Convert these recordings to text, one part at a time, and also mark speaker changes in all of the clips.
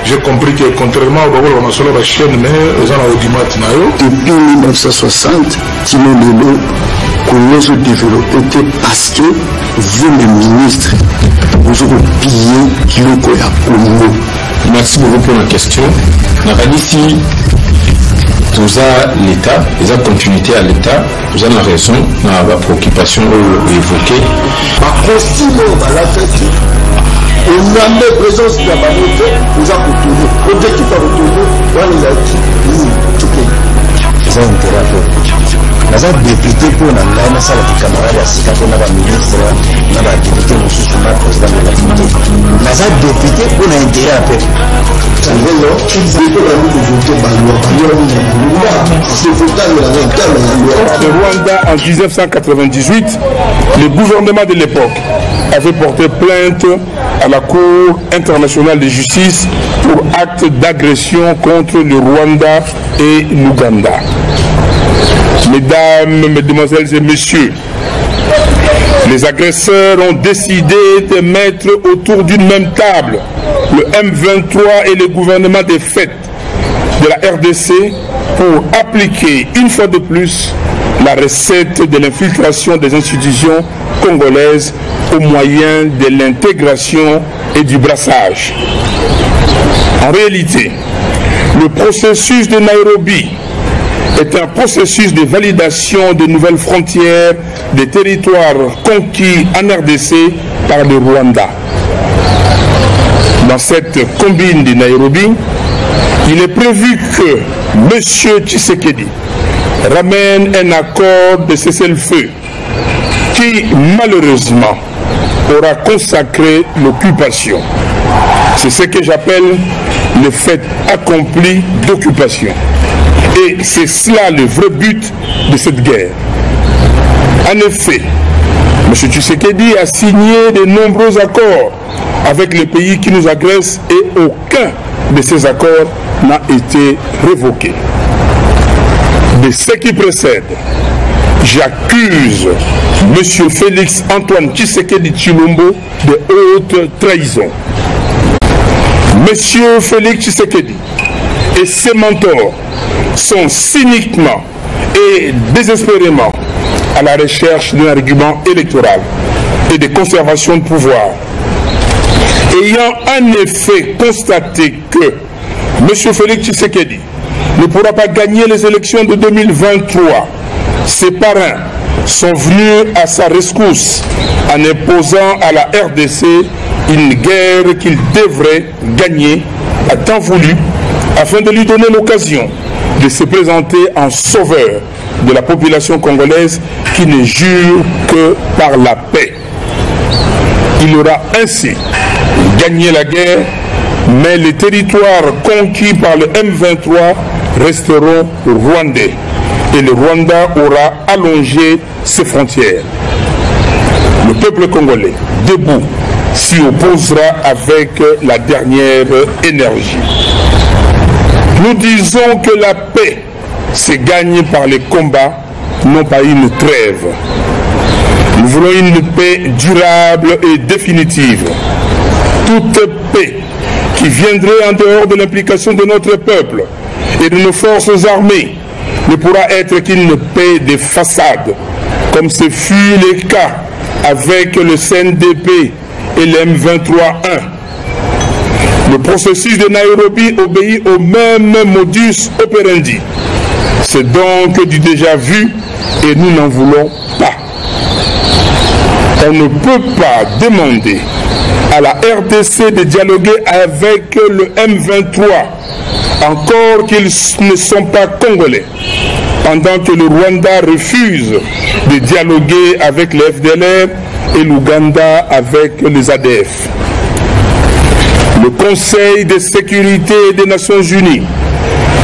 Speaker 1: j'ai compris que contrairement au Babou, on a solo la chaîne, mais ils ont audimat.
Speaker 2: Depuis 1960, Tino Lelo, comment se développer parce que vous, les ministres, vous avez pillé le Congo.
Speaker 3: Merci beaucoup pour la question. Ici, tout ça, l'État, les continuité à l'État, vous avez raison, dans la préoccupation évoquée.
Speaker 2: Par contre, on a mis présence de la banque, vous avez retourné. L'objectif à retourner, on les a dit, tout
Speaker 4: c'est intérêt. Nous avons député pour nous, nous avons des camarades assis, nous avons des ministres, nous avons des députés, nous sommes le président de la République. Nous avons député pour nous intérêt à peu.
Speaker 1: Le Rwanda, en 1998, le gouvernement de l'époque avait porté plainte à la Cour internationale de justice pour acte d'agression contre le Rwanda et l'Ouganda. Mesdames, mesdemoiselles et messieurs, les agresseurs ont décidé de mettre autour d'une même table le M23 et le gouvernement des fêtes de la RDC pour appliquer une fois de plus la recette de l'infiltration des institutions congolaises au moyen de l'intégration et du brassage. En réalité, le processus de Nairobi est un processus de validation de nouvelles frontières des territoires conquis en RDC par le Rwanda. Dans cette combine de Nairobi, il est prévu que M. Tshisekedi ramène un accord de cessez-le-feu qui, malheureusement, aura consacré l'occupation. C'est ce que j'appelle le fait accompli d'occupation. Et c'est cela le vrai but de cette guerre. En effet, M. Tshisekedi a signé de nombreux accords avec les pays qui nous agressent et aucun de ces accords n'a été révoqué. De ce qui précède, j'accuse M. Félix Antoine Tshisekedi Tshilombo de haute trahison. M. Félix Tshisekedi et ses mentors sont cyniquement et désespérément à la recherche d'un argument électoral et de conservation de pouvoir. Ayant en effet constaté que M. Félix Tshisekedi ne pourra pas gagner les élections de 2023, ses parrains sont venus à sa rescousse en imposant à la RDC une guerre qu'il devrait gagner à temps voulu afin de lui donner l'occasion de se présenter en sauveur de la population congolaise qui ne jure que par la paix. Il aura ainsi gagné la guerre, mais les territoires conquis par le M23 resteront rwandais et le Rwanda aura allongé ses frontières. Le peuple congolais, debout, s'y opposera avec la dernière énergie. Nous disons que la paix se gagne par les combats, non pas une trêve. Nous voulons une paix durable et définitive. Toute paix qui viendrait en dehors de l'implication de notre peuple et de nos forces armées ne pourra être qu'une paix de façade, comme ce fut le cas avec le CNDP et le M23-1. Le processus de Nairobi obéit au même modus operandi. C'est donc du déjà vu et nous n'en voulons pas. On ne peut pas demander à la RDC de dialoguer avec le M23, encore qu'ils ne sont pas congolais, pendant que le Rwanda refuse de dialoguer avec le FDLR et l'Ouganda avec les ADF. Le Conseil de sécurité des Nations Unies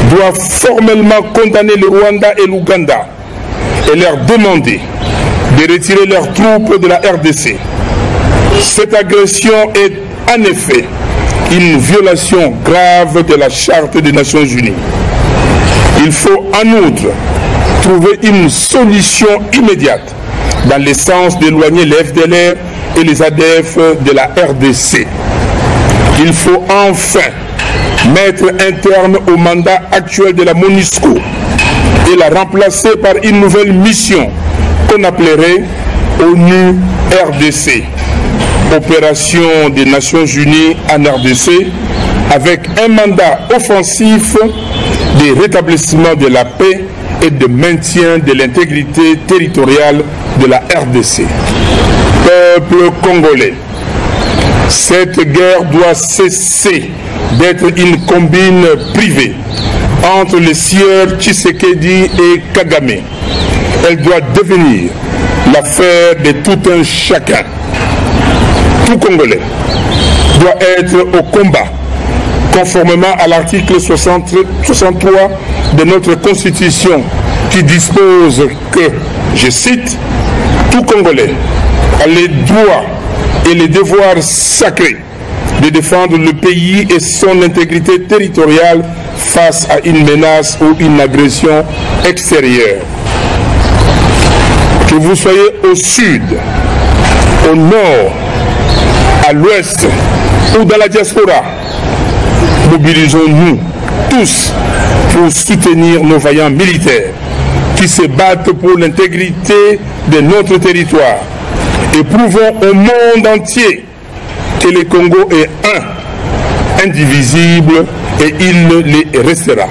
Speaker 1: doit formellement condamner le Rwanda et l'Ouganda et leur demander de retirer leurs troupes de la RDC. Cette agression est en effet une violation grave de la Charte des Nations Unies. Il faut en outre trouver une solution immédiate dans le sens d'éloigner les FDLR et les ADF de la RDC. Il faut enfin mettre un terme au mandat actuel de la MONUSCO et la remplacer par une nouvelle mission qu'on appellerait ONU RDC, Opération des Nations Unies en RDC, avec un mandat offensif de rétablissement de la paix et de maintien de l'intégrité territoriale de la RDC. Peuple congolais, cette guerre doit cesser d'être une combine privée entre les sieurs Tshisekedi et Kagame. Elle doit devenir l'affaire de tout un chacun. Tout Congolais doit être au combat, conformément à l'article 63 de notre Constitution qui dispose que, je cite, « Tout Congolais a les droits et les devoirs sacrés de défendre le pays et son intégrité territoriale face à une menace ou une agression extérieure. Que vous soyez au sud, au nord, à l'ouest ou dans la diaspora, mobilisons-nous tous pour soutenir nos vaillants militaires qui se battent pour l'intégrité de notre territoire et prouvons au monde entier que le Congo est un, indivisible et il le restera.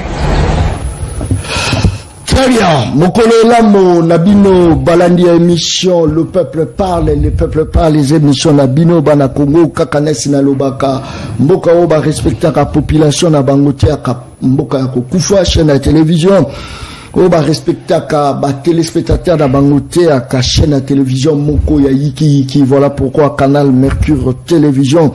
Speaker 5: Très bien. Mokolo Lamo, Nabino, Balandia émission, le peuple parle, les émissions Nabino, Bana Congo, Kakanes Nalobaka, Mboka Oba respecta la population na Bangotea, Mboka Kufa, chaîne à télévision. Oba respecta ka téléspectateurs na Bangotea, ka chaîne à télévision Moko ya Yiki, voilà pourquoi Canal Mercure Télévision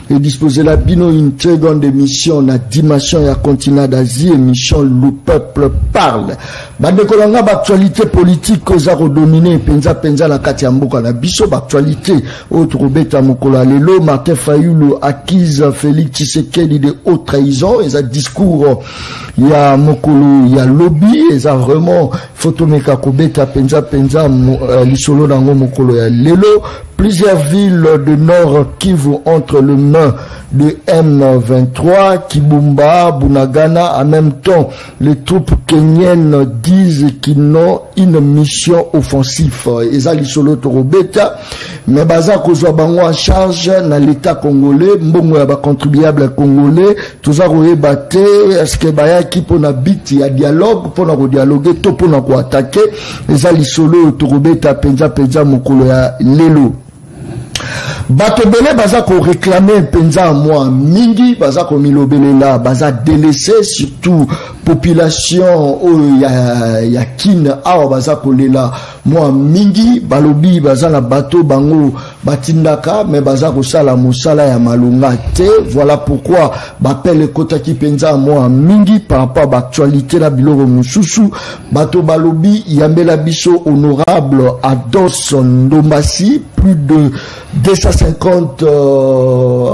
Speaker 5: est disposé la Bino une très grande émission na dimension ya continent d'Asie, émission Le Peuple Parle. Bande kolanga actualité politique koza redominer penza la kati ya mboka na biso actualité autre beta mokola lelo Martin Fayulu acquise Félix Tshisekedi de haute trahison et un discours ya mokolo ya lobby et ça vraiment photomeka kobeta penza lisolo nango mokolo ya lelo. Plusieurs villes de Nord Kivu entre les mains de M23, Kibumba, Bunagana. En même temps, les troupes kenyennes disent qu'ils n'ont une mission offensive. Ezali solo torobeta, mais baza kozwa bango en charge na l'État congolais, mbongo ya ba contribuable congolais, toza koyebate est-ce que baya ki pona biti ya dialogue, pona ko dialoguer to pona ko attaquer. Ezali solo torobeta penza mokolo ya lelo. Bato bele baza ko réclamer penza moi mingi baza ko milobelela baza délaissé surtout population ya kin awa baza ko lela moi mingi balobi baza na bato bango batindaka mais baza ko sala mosala ya malunga te. Voilà pourquoi bapele kotaki penza moi mingi par rapport à actualité la biloko mususu bato balobi yambela biso honorable Ados Ndombasi plus de 250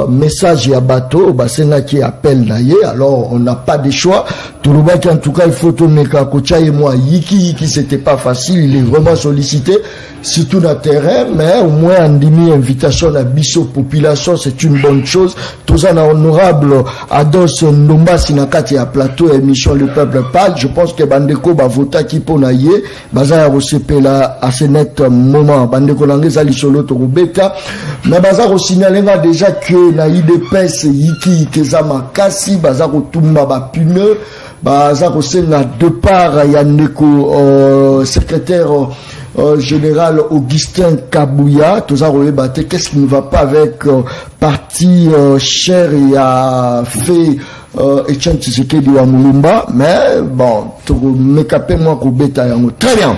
Speaker 5: messages à bateau, Basenga qui appelle d'ailleurs, alors on n'a pas de choix. Tout le monde en tout cas il faut tourner Kakocha et moi, Yiki c'était pas facile, il est vraiment sollicité, surtout dans le terrain, mais au moins en demi invitation à Bisso population, c'est une bonne chose. Tout ça honorable Ados Ndomba Sinakati à plateau émission Le Peuple Parle, je pense que Bandeko va voter qui pour naïe, Baza Rosepela à ce net moment, Bandeko Langeza Lisolo Torubeka. Mais bazar signaler déjà que na IDPS Yiki Kezama Kasi bazar tumba ba pneu bazar senga de part Yaneko secrétaire général Augustin Kabouya tous a rebatté qu'est-ce qui ne va pas avec parti cher et a fait Etienne Tshisekedi wa Mulumba mais bon to mekapé moi ko beta yango très bien.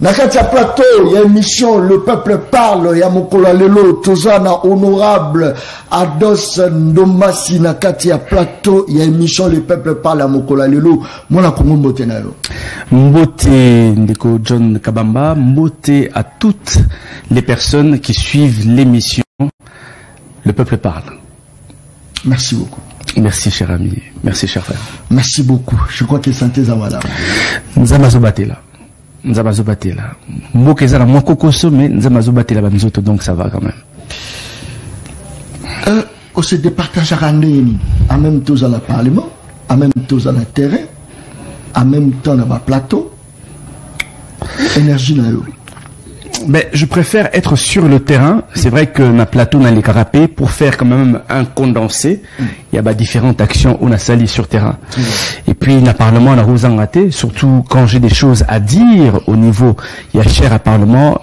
Speaker 5: Nakatia plateau, il y a une émission, Le Peuple Parle, il y a Mokola Lelo, Tozana Honorable, Ados Ndomasi, Nakatia plateau, il y a une émission, Le Peuple Parle, à Mokola Lelo, Mona Kongo Mbote Nayo.
Speaker 6: Mbote Ndeko John Kabamba, Mbote à toutes les personnes qui suivent l'émission, Le Peuple Parle.
Speaker 5: Merci beaucoup.
Speaker 6: Merci cher ami, merci cher frère.
Speaker 5: Merci beaucoup, je crois que santé Zawala.
Speaker 6: Nous avons là. Nous avons zobaté là. Mokezala moko koso mais nous avons zobaté là donc ça va quand même.
Speaker 5: on se départage en même temps dans le Parlement, en même temps dans le terrain, en même temps dans le plateau. Énergie là.
Speaker 6: Mais je préfère être sur le terrain. C'est vrai que ma plateau n'a les carapés pour faire quand même un condensé. Il y a différentes actions où on a sali sur terrain. Et puis, le Parlement, on a raté, surtout quand j'ai des choses à dire au niveau, il y a cher à Parlement,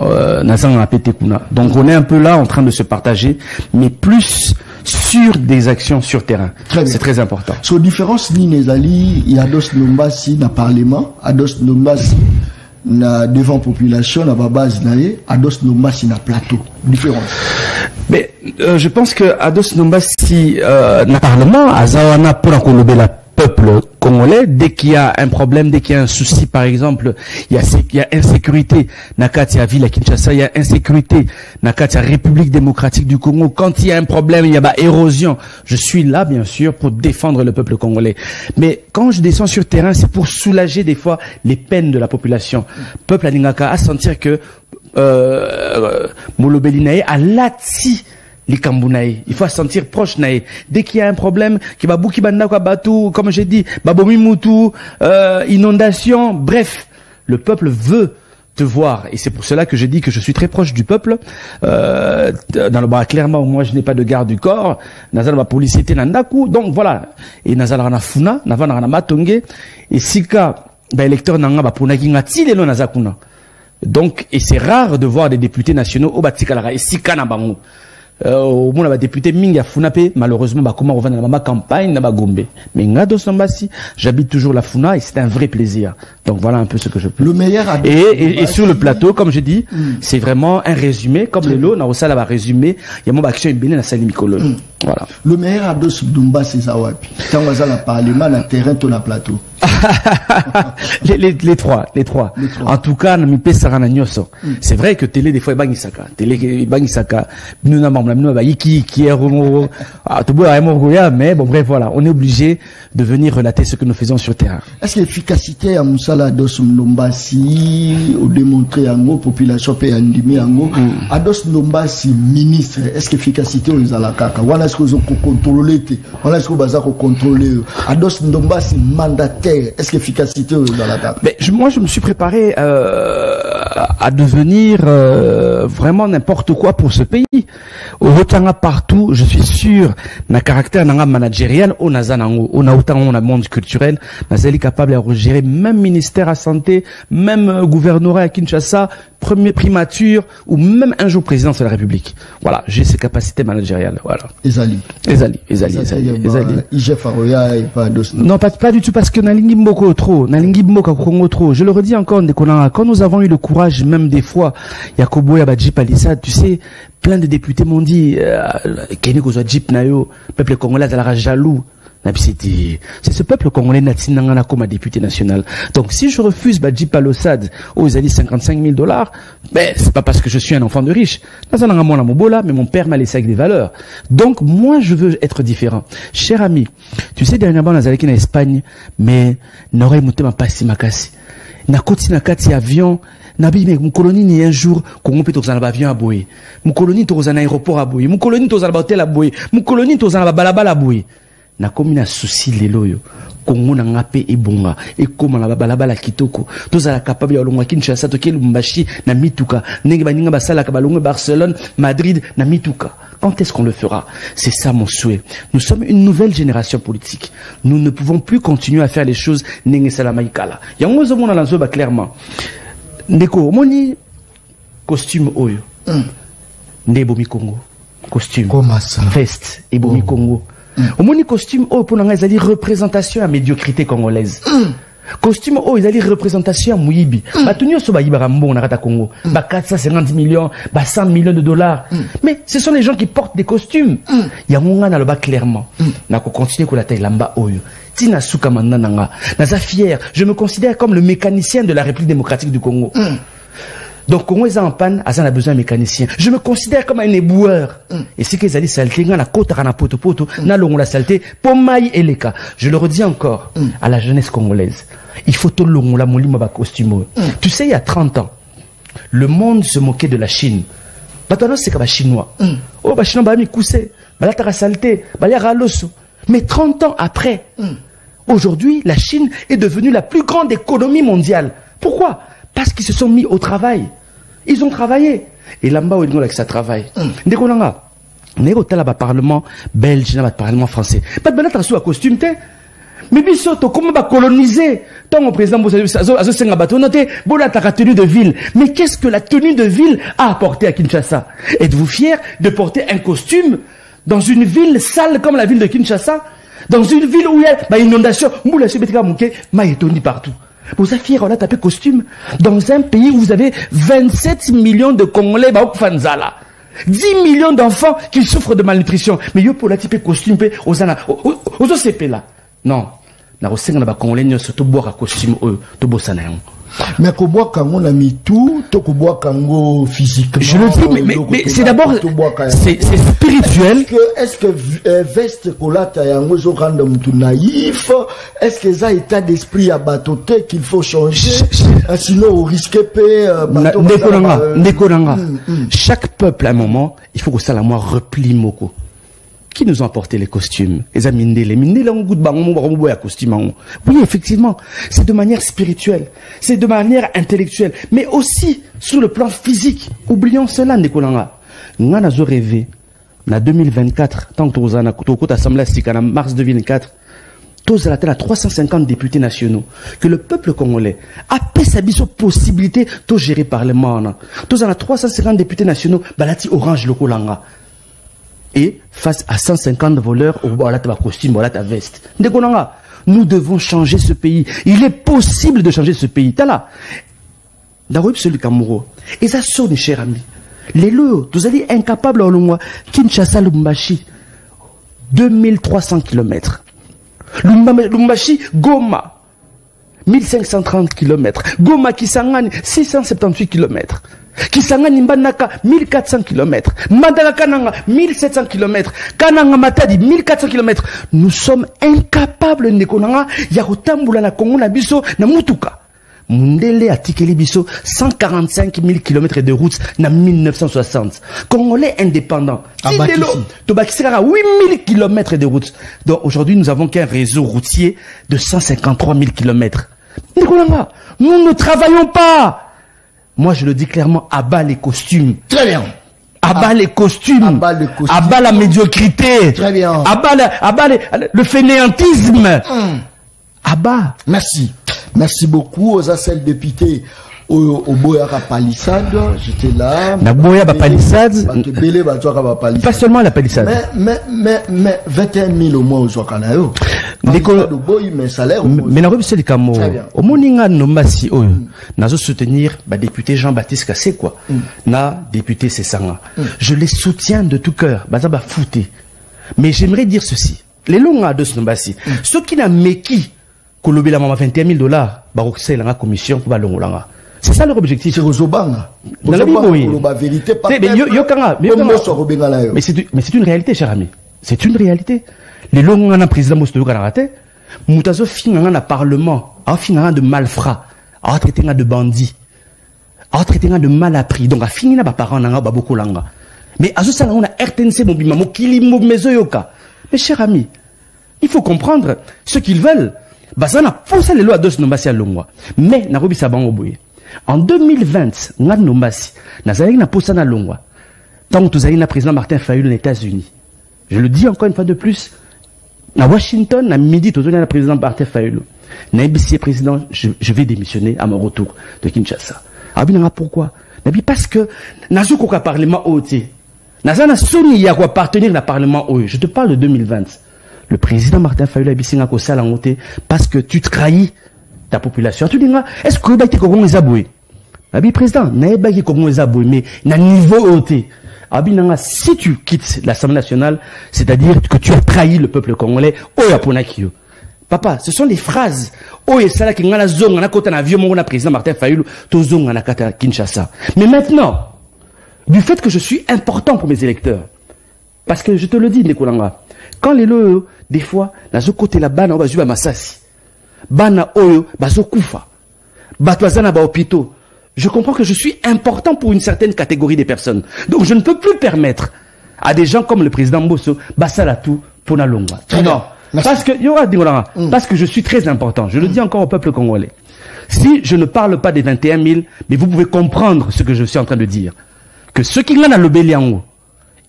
Speaker 6: donc on est un peu là en train de se partager, mais plus sur des actions sur terrain. C'est très important.
Speaker 5: Sur différence, il y a d'autres nombasi dans le Parlement, il y a d'autres nombasi devant la population, na base naé, Ados Nombasi na plateau. Différence.
Speaker 6: Mais je pense que Ados Nombasi na parlement, Azawana pour encourager la peuple congolais, dès qu'il y a un problème, dès qu'il y a un souci, par exemple, il y a insécurité, Nakatia ville à Kinshasa, il y a insécurité, Nakatia République démocratique du Congo, quand il y a un problème, il y a érosion, je suis là, bien sûr, pour défendre le peuple congolais. Mais quand je descends sur terrain, c'est pour soulager des fois les peines de la population. Peuple Aningaka à sentir que, Molobelinae a lati les Kambounaï. Il faut se sentir proche naï. Dès qu'il y a un problème, qui va bouki banda kwa batu, comme j'ai dit, babomi mutu, inondation, bref, le peuple veut te voir. Et c'est pour cela que je dis que je suis très proche du peuple. Dans le bras, clairement, moi, je n'ai pas de garde du corps. Nazal ma policité nandaku. Donc voilà. Et nazal rana funa, navan rana matonge. Et sika, électeur nanga ba punaki ngati lelo nazakuna. Donc, et c'est rare de voir des députés nationaux au Batikalara. Et sika na bango. Au moins la député Minga Funape, malheureusement, comment on va dans ma campagne, dans ma Gombe. Mais Ngado Sambasi, j'habite toujours la Funa et c'est un vrai plaisir. Donc voilà un peu ce que je peux.
Speaker 5: Le meilleur
Speaker 6: et sur le plateau, comme je dis, c'est vraiment un résumé, comme le lot, on a là résumé, il y a mon action bénin à Salim Mikolo. Voilà.
Speaker 5: Le meilleur Ados Dumba, c'est Zawapi. Tant qu'on a le Parlement, le terrain, tout le plateau.
Speaker 6: les trois. En tout cas, c'est vrai que télé des fois Bangisaka, nous n'avons mais bon bref voilà, on est obligé de venir relater ce que nous faisons sur terrain.
Speaker 5: Est-ce que l'efficacité à Moussala Ados Nombasi ou démontrer en haut population paye en demi en haut Ados Nombasi ministre, est-ce que l'efficacité aux alakaka voilà ce que vous contrôlez voilà ce que vous contrôler Ados Nombasi mandataire, est-ce que l'efficacité aux alakaka? Mais
Speaker 6: moi je me suis préparé à devenir vraiment n'importe quoi pour ce pays. Au Rotanga partout, je suis sûr, na caractère nanga managérial, on a zanango, on a autant on a monde culturel, nazali capable de gérer même ministère à santé, même gouvernorat à Kinshasa, premier primature ou même un jour présidence de la République. Voilà, j'ai ces capacités managériales. Voilà. Ezali. Non, pas du tout parce que nalingi mboko trop, nalingi mboka kongo trop. Je le redis encore, quand nous avons eu le courage, même des fois, Yakobo Yabadji Palissade, tu sais, plein de députés m'ont dit, Kenny Kozwa Jeep Nayo, peuple congolais à la jaloux. C'est ce peuple congolais natinangana comme député national. Donc si je refuse Badji Palissade aux alliés $55,000, ben c'est pas parce que je suis un enfant de riche. Mais mon père m'a laissé avec des valeurs. Donc moi je veux être différent. Cher ami, tu sais dernièrement on a allé en Espagne, mais n'aurait mouté ma passe makasi. Na koti na kati avion. Nabi mais mon colonie ni un jour qu'on peut tous en avion à Boé. Mon colonie tous en aéroport à Boé. Mon colonie tous en hôtel à Boé. Mon colonie tous en balabala à Boé. Na komi na souci lelo yo. Kongo na ngape ebonga. Et comme na balabala kitoko. Tous à capable ya olongwa Kinshasa to Lubumbashi na mituka. Nenge baninga basala ka balongo Barcelone, Madrid na mituka. Quand est-ce qu'on le fera? C'est ça mon souhait. Nous sommes une nouvelle génération politique. Nous ne pouvons plus continuer à faire les choses nenge salamaikala. Yango zo mona lanzo ba clairement. Ndeko moni costume oyo ndebomi Congo costume veste ebomi Congo moni costume oyo pour nga ezali représentation à médiocrité congolaise costume oyo ezali représentation à muyibi batunyo so bayibara mbongo na kata Congo ba 450 millions ba 100 millions de dollars mais ce sont les gens qui portent des costumes yango nga na loba clairement na ko continuer ko la taille lamba oyo Tina Souka Mandananga, naza fier, je me considère comme le mécanicien de la République démocratique du Congo. Donc, Congo est en panne, Azan a besoin d'un mécanicien. Je me considère comme un éboueur. Et si qu'ils allaient salter, na kota na poto poto, na longo la saleté, pomaï et leka. Je le redis encore à la jeunesse congolaise. Il faut tout longo la molima ba costume. Tu sais, il y a 30 ans, le monde se moquait de la Chine. Batono c'est comme chinois. Oh ba chinois ba mi coussé, ba la tara saleté, ba ya raloso. Mais 30 ans après, aujourd'hui, la Chine est devenue la plus grande économie mondiale. Pourquoi? Parce qu'ils se sont mis au travail. Ils ont travaillé. Et là-bas, ils ont avec ça travail. Ndekolanga. Nego tala ba parlement belge, na ba parlement français. Pas de balata sous à costume té. Mais bisoto comment ba coloniser? Tant au président azo senga bato noté, bola ta tenue de ville. Mais qu'est-ce que la tenue de ville a apporté à Kinshasa? Êtes-vous fier de porter un costume dans une ville sale comme la ville de Kinshasa? Dans une ville où il y a bah, inondation, moula sebetika mouké, maïtoni partout. Vous êtes fiers, on a tapé costume dans un pays où vous avez 27 millions de Congolais, bah, fanzala. 10 millions d'enfants qui souffrent de malnutrition. Mais yo pour la type costume, aux OCP là. Non. Na rosenga na ba Congolais nyoso to boire costume to bosana yon.
Speaker 5: Mais Koboa Kango n'a mis tout, Tokoboa Kango physiquement.
Speaker 6: Je le dis, mais c'est d'abord, c'est spirituel.
Speaker 5: Est-ce que veste Kolata Yango zo random tout naïf? Est-ce que ça état d'esprit à batoté qu'il faut changer? Sinon, au risque
Speaker 6: Nekonanga. Chaque peuple à un moment, il faut que ça la moi replie moko. Qui nous ont apporté les costumes? Les amindés, costume. Oui, effectivement, c'est de manière spirituelle, c'est de manière intellectuelle, mais aussi sur le plan physique. Oublions cela, Nekolanga. Nous avons rêvé, en 2024, tant que nous avons assemblée en mars 2004, tous à 350 députés nationaux, que le peuple congolais a pu sa possibilité de gérer par le monde. Tous à 350 députés nationaux, balati orange le Kolanga. Et face à 150 voleurs, voilà ta costume, voilà ta veste. Nous devons changer ce pays. Il est possible de changer ce pays. T'as là. D'abord, celui Kamuro. Et ça sonne, cher ami. Les lots, vous allez incapables en mois. Kinshasa, Lumbashi. 2300 km. Lumbashi, Goma. 1530 km. Goma, Kisangani, 678 km. Kisangani Mbanaka 1400 km, Madagakananga 1700 km, Kananga Matadi 1400 km. Nous sommes incapables Nekonanga Yarotambula na Congo na biso na Mutuka. Mundele a tikeli biso 145 000 km de route na 1960. Congolais indépendants. Tobakisera 8 000 km de route. Donc aujourd'hui nous avons qu'un réseau routier de 153 000 km. Nekonanga, nous ne travaillons pas. Moi, je le dis clairement, abat les costumes.
Speaker 5: Très bien.
Speaker 6: Abat les costumes. Abat la médiocrité.
Speaker 5: Très bien.
Speaker 6: Abat le fainéantisme. Abat.
Speaker 5: Merci. Merci beaucoup aux ACL députés au Boyara Palissade. J'étais là.
Speaker 6: La Boyara Palissade. Pas seulement la Palissade.
Speaker 5: Mais 21 000 au moins aux Wakanayo.
Speaker 6: Mais la rue c'est le camo. Au Moninga Nomasi Oyo. N'a soutenir député Jean-Baptiste Kassé quoi. Na député Sessanga. Je les soutiens de tout cœur. Bazaba fouté. Mais j'aimerais dire ceci. Les longs de ce Nombasi. Ceux qui n'a meki Kolobi la maman 21 000 $, baroxé la commission pour balongolanga. C'est ça leur objectif.
Speaker 5: C'est Rozobanga.
Speaker 6: Dans la Bible, oui. Mais c'est une réalité, cher ami. C'est une réalité. Les longs en président Moustapha Kanarate, Moutazo finanga na parlement, a finanga de malfrats, a traité de bandits, a traité de mal appris. Donc a fini na ba parents nanga ba boko langa. Mais à ce ça on a RTNC mobima mo kilimo mezoyoka. Mais cher ami, il faut comprendre ce qu'ils veulent. Bah ça n'a pas les lois de ce nombasi à longwa. Mais na robi sabango boye. En 2020, nga nombasi na zali na posa na longwa. Tant que zali na président Martin Fayulu aux États-Unis. Je le dis encore une fois de plus. À Washington, à midi, tout le président Martin Fayulu. Naïbisi président, je vais démissionner à mon retour de Kinshasa. Pourquoi? Parce que, Nazo Koka Parlement OT. Nazana Soni Yako appartenir au Parlement OE. Je te parle de 2020. Le président Martin Fayulu a dit parce que tu trahis ta population. Tu dis, est-ce que tu es un Zaboué? Abi président, Naïbaki Kongo Zaboué, mais na niveau OT. Abinanga, si tu quittes l'Assemblée nationale, c'est-à-dire que tu as trahi le peuple congolais, Oya Ponakio. Papa, ce sont les phrases. Oya Sala qui ngana zong, na kota na vieux mon président Martin Fayulu, to zong na kata Kinshasa. Mais maintenant, du fait que je suis important pour mes électeurs, parce que je te le dis, Nekolanga, quand les loyo, des fois, na zo côté la bana, oba masasi, bana oyo, bazo kufa, batwazana ba hôpitaux, Je comprends que je suis important pour une certaine catégorie des personnes. Donc je ne peux plus permettre à des gens comme le président Mbosso, Bassalatou, Ponalongwa. Non. Parce que, parce que je suis très important. Je le dis encore au peuple congolais. Si je ne parle pas des 21 000, mais vous pouvez comprendre ce que je suis en train de dire. Que ceux qui l'ont à l'obéliango,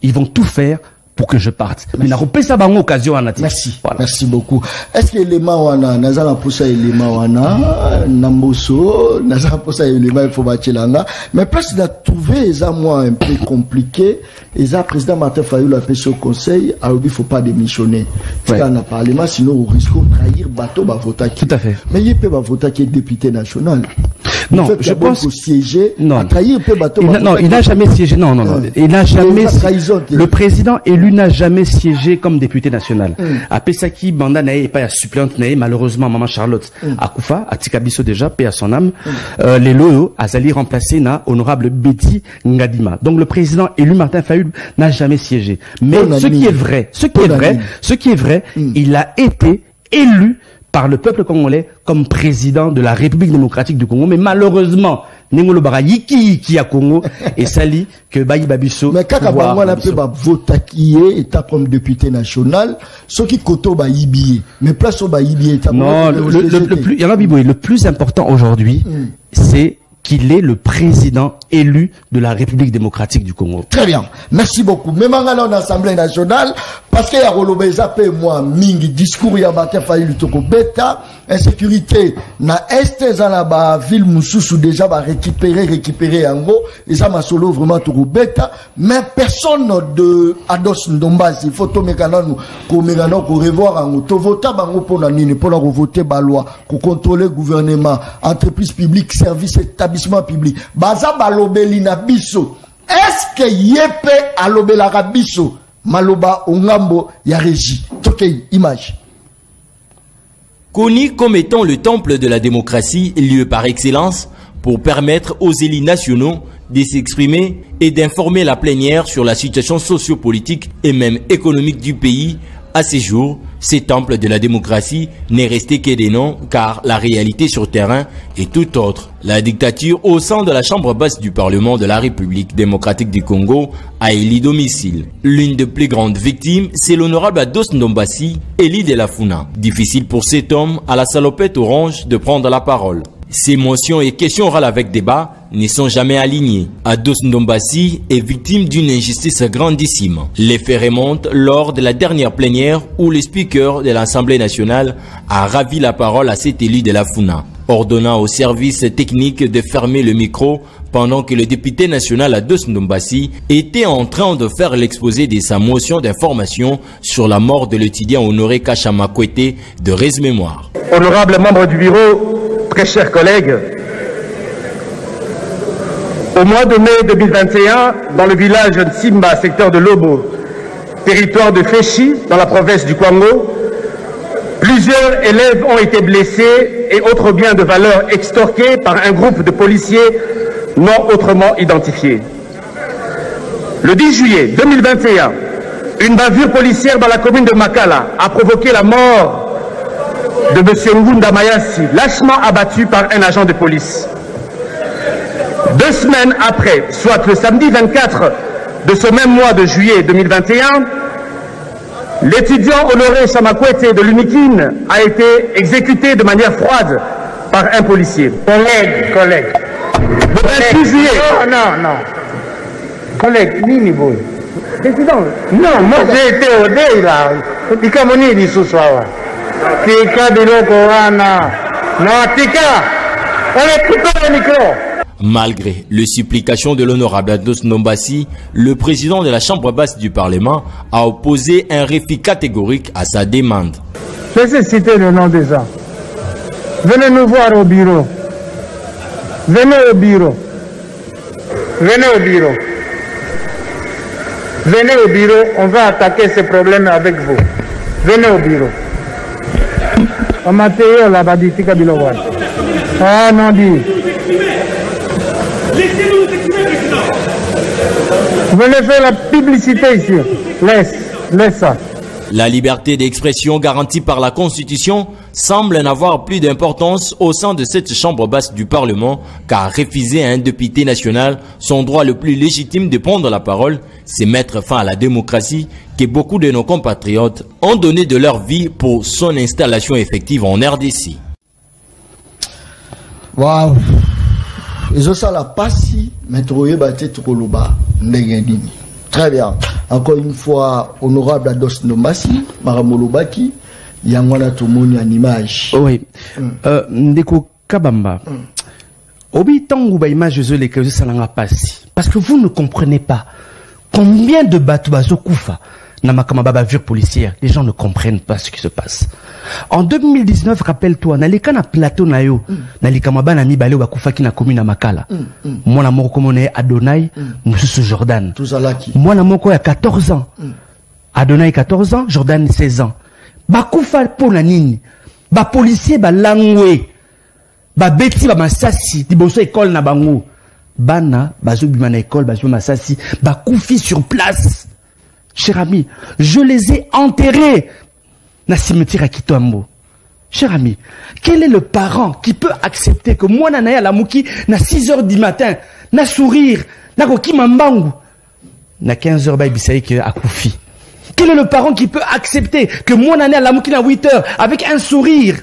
Speaker 6: ils vont tout faire pour que je parte. Mais
Speaker 5: merci. Voilà. Merci beaucoup. Est-ce que les mawana, nazala poussa les mawana, namboso, nazala poussa les mawana, il faut battre l'anga. Mais parce qu'il a trouvé les mois un peu compliqué, et le président Martin Fayulu a fait au conseil, alors il ne faut pas démissionner. Ouais. On a parlé, sinon on risque de trahir bateau, voter.
Speaker 6: Tout à fait.
Speaker 5: Mais il peut voter qui est député national.
Speaker 6: Non, je pense
Speaker 5: qu'il siéger,
Speaker 6: non.
Speaker 5: Trahir peut bateau.
Speaker 6: Non, il n'a jamais siégé. Non. Il n'a jamais. Le président élu n'a jamais siégé comme député national. À Pesaki, Banda n'est pas suppléante, malheureusement, Maman Charlotte à Koufa, à Tikabiso déjà, paix à son âme. Les Loyo, Azali remplacé na honorable Betty Ngadima. Donc le président élu Martin Fayulu n'a jamais siégé. Mais ce qui est vrai, il a été élu par le peuple congolais comme président de la République démocratique du Congo. Mais malheureusement, Nengolo Bara Yiki à Congo et Sali que Bayi Babiso.
Speaker 5: Mais quand on a pu voter qui est comme député national, ce qui koto Bayibi, mais place au Bayibi.
Speaker 6: Non, le plus important aujourd'hui, c'est qu'il est le président élu de la République démocratique du Congo.
Speaker 5: Très bien. Merci beaucoup. Même en allant en Assemblée nationale, parce qu'il y a Rolobeza moi, Mingi, discours, il y a Martin Fayulu Toko Beta, insécurité, na Est, la ville Moussoussou déjà va récupérer en gros, et ça m'a solo vraiment Toko Beta, mais personne de Ados Ndombasi, photo mécanon, qu'on revoir en gros, vota bango pour la nini, pour la voter ba loi, pour contrôler le gouvernement, entreprise publique, service établissement public. Baza balobelina biso. Est-ce que yepe alobela biso? Maloba ongambo ya régie. Tokei, image.
Speaker 7: Connu comme étant le temple de la démocratie, lieu par excellence pour permettre aux élus nationaux de s'exprimer et d'informer la plénière sur la situation sociopolitique et même économique du pays. À ces jours, ces temples de la démocratie n'est resté que des noms car la réalité sur terrain est tout autre. La dictature au sein de la chambre basse du Parlement de la République démocratique du Congo a élu domicile. L'une des plus grandes victimes, c'est l'honorable Ados Ndombasi, élu de la Funa. Difficile pour cet homme à la salopette orange de prendre la parole. Ces motions et questions orales avec débat ne sont jamais alignées. Ados Ndombasi est victime d'une injustice grandissime. Les faits remontent lors de la dernière plénière où le speaker de l'Assemblée nationale a ravi la parole à cet élu de la Funa, ordonnant au service technique de fermer le micro pendant que le député national Ados Ndombasi était en train de faire l'exposé de sa motion d'information sur la mort de l'étudiant Honoré Kachama Kwete de Res Mémoire.
Speaker 8: Honorable membre du bureau, très chers collègues, au mois de mai 2021, dans le village de Simba, secteur de Lobo, territoire de Féchi, dans la province du Kwango, plusieurs élèves ont été blessés et autres biens de valeur extorqués par un groupe de policiers non autrement identifiés. Le 10 juillet 2021, une bavure policière dans la commune de Makala a provoqué la mort de M. Ngunda Mayassi, lâchement abattu par un agent de police. 2 semaines après, soit le samedi 24 de ce même mois de juillet 2021, l'étudiant Honoré Chamakwete de l'Unikine a été exécuté de manière froide par un policier. Collègue. Le 26 juillet. Non. Collègue, Nini Boy. Président. Non, moi j'ai été au dé là. Ikamoni dit ce soir. Tika biloko wana. Non, Tika. On est plutôt le micro.
Speaker 7: Malgré les supplications de l'honorable Ados Ndombasi, le président de la chambre basse du Parlement a opposé un refus catégorique à sa demande.
Speaker 8: Laissez citer le nom des gens. Venez nous voir au bureau. Venez au bureau. On va attaquer ces problèmes avec vous. Venez au bureau. Mathéo là-bas dit Tika Bilowan. Ah non dit. Venez faire la publicité ici. Laisse ça.
Speaker 7: La liberté d'expression garantie par la Constitution semble n'avoir plus d'importance au sein de cette chambre basse du Parlement, car refuser à un député national son droit le plus légitime de prendre la parole, c'est mettre fin à la démocratie que beaucoup de nos compatriotes ont donné de leur vie pour son installation effective en RDC.
Speaker 5: Waouh! Ils ont ça la passi, mais trouvé bâti Troloba, Ndegendini. Très bien. Encore une fois, honorable Ados Nomasi, Maramolobaki, Yangwana Tomoni en image.
Speaker 6: Oui. Ndeko Kabamba. Obi tangu ba image de les que ça n'a pas si. Parce que vous ne comprenez pas combien de bateaux Koufa na makama bavure policière. Les gens ne comprennent pas ce qui se passe. En 2019, rappelle-toi, nalika na plateau na yo, nalika mabana mi balé wa Koufa qui na commune na Makala. Moi na moko komone Adonai, Moussou Jordan. Moi na moko ya 14 ans. Adonai 14 ans, Jordan 16 ans. Ba Koufa po na nini? Ba policier ba langwe. Ba beti ba masasi, diboso école na bango. Bana, bazo bima na école, bazo masasi, ba koufi sur place. Cher ami, je les ai enterrés na cimetière à Kitombo. Cher ami, quel est le parent qui peut accepter que moi nanaya la mouki na 6 h du matin, na sourire, na koki mambangu, na 15 h baïbisaï que à koufi. Quel est le parent qui peut accepter que moi nanaya la mouki na 8 h avec un sourire?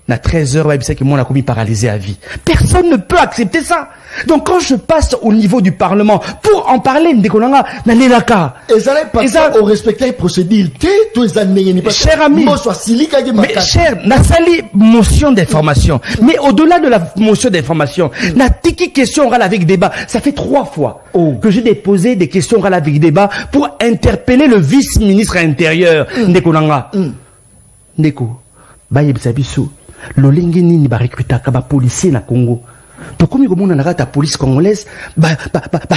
Speaker 6: Na 13 h, c'est que moi, on a commis paralysé à vie. Personne ne peut accepter ça. Donc, quand je passe au niveau du Parlement pour en parler,
Speaker 5: et ça n'est pas ça au respecter les procédures.
Speaker 6: Cher ami, mais cher, n'a sali motion d'information. Mais au-delà de la motion d'information, n'a tiki question orale avec débat. Ça fait 3 fois que j'ai déposé des questions orales avec débat pour interpeller le vice-ministre intérieur. Ndeko Nanga. Ndeko. Baye Bisabiso. Lolenge nini ba recrutaka ba policier na Congo. To komi ko mona na ta police congolaise ba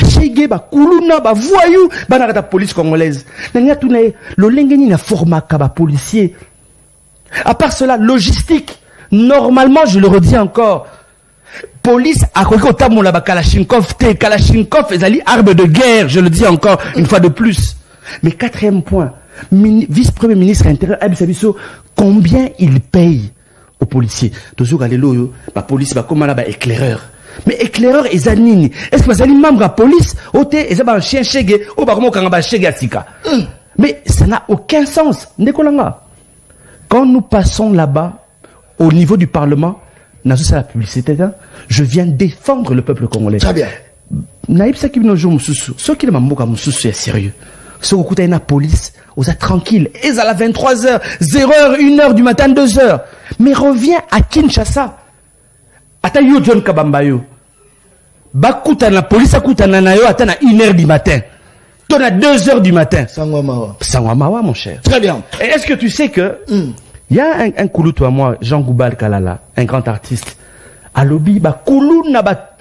Speaker 6: chege ba kuluna ba voyou ba na ta police congolaise. Nanya tuna lolenge nini na formaka ba policier. À part cela, logistique. Normalement, je le redis encore. Police a koki otamola ba Kalachnikov te Kalachnikov ezali arme de guerre, je le dis encore une fois de plus. Mais 4e point, vice-premier ministre intérieur Abisabiso, combien il paye aux policiers? Toujours à l'élo, la police va comme là, éclaireur. Mais éclaireur, ils animent. Est-ce que vous allez membre de la police? Ou ils ont un chien chégué, ou comment on va chégué à Sika? Mais ça n'a aucun sens. Quand nous passons là-bas, au niveau du Parlement, dans la publicité, je viens défendre le peuple congolais.
Speaker 5: Très bien.
Speaker 6: Naïb Sakib jour Moussoussou. Ce qui est Moussoussou est sérieux. Ce qui est la police, vous êtes tranquille. Et à la 23 h, 0 h, 1 h du matin, 2 h. Mais reviens à Kinshasa. Atayo John Kabambayo. Bakuta na police, akuta na nayo, atana 1 h du matin. Ton à 2 h du matin.
Speaker 5: Sangwamawa.
Speaker 6: Sangwamawa, mon cher.
Speaker 5: Très bien.
Speaker 6: Et est-ce que tu sais que, il y a un kouloutou à moi, Jean Goubal Kalala, un grand artiste. À lobby, ba koulou na ba,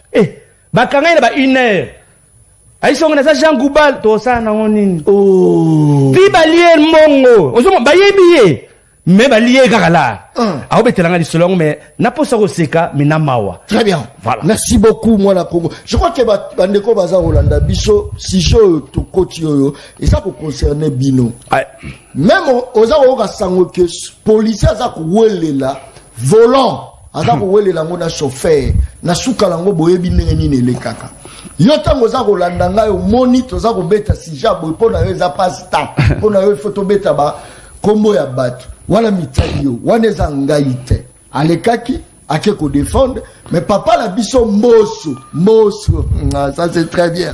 Speaker 6: bakanga na ba 1 h. Aïe, on a Jean Goubal, tout ça, on est.
Speaker 5: Oh.
Speaker 6: Vi balier mongo. On baye billet. Mais balier garala. Ah, on là selon, mais n'a pas ça au seka, mais n'a mawa.
Speaker 5: Très bien.
Speaker 6: Voilà.
Speaker 5: Merci beaucoup, moi, la Congo. Je crois que Bandeko Baza Rolanda, Bicho, si je te continue, et ça pour concerner Bino. Même aux Aroga Sangoke, policiers, ça pour là, volant. Aza ko welela ngona chauffeur na suka lango boyebi ndenge nini elekaka yo tango za kolanda ngai omoni toza kobeta sija boy pona yo za pasta pona yo photo beta ba kombo ya bato wala mitali yo wana za ngai te alekaki ake ko défendre mais papa la biso moso ça c'est très bien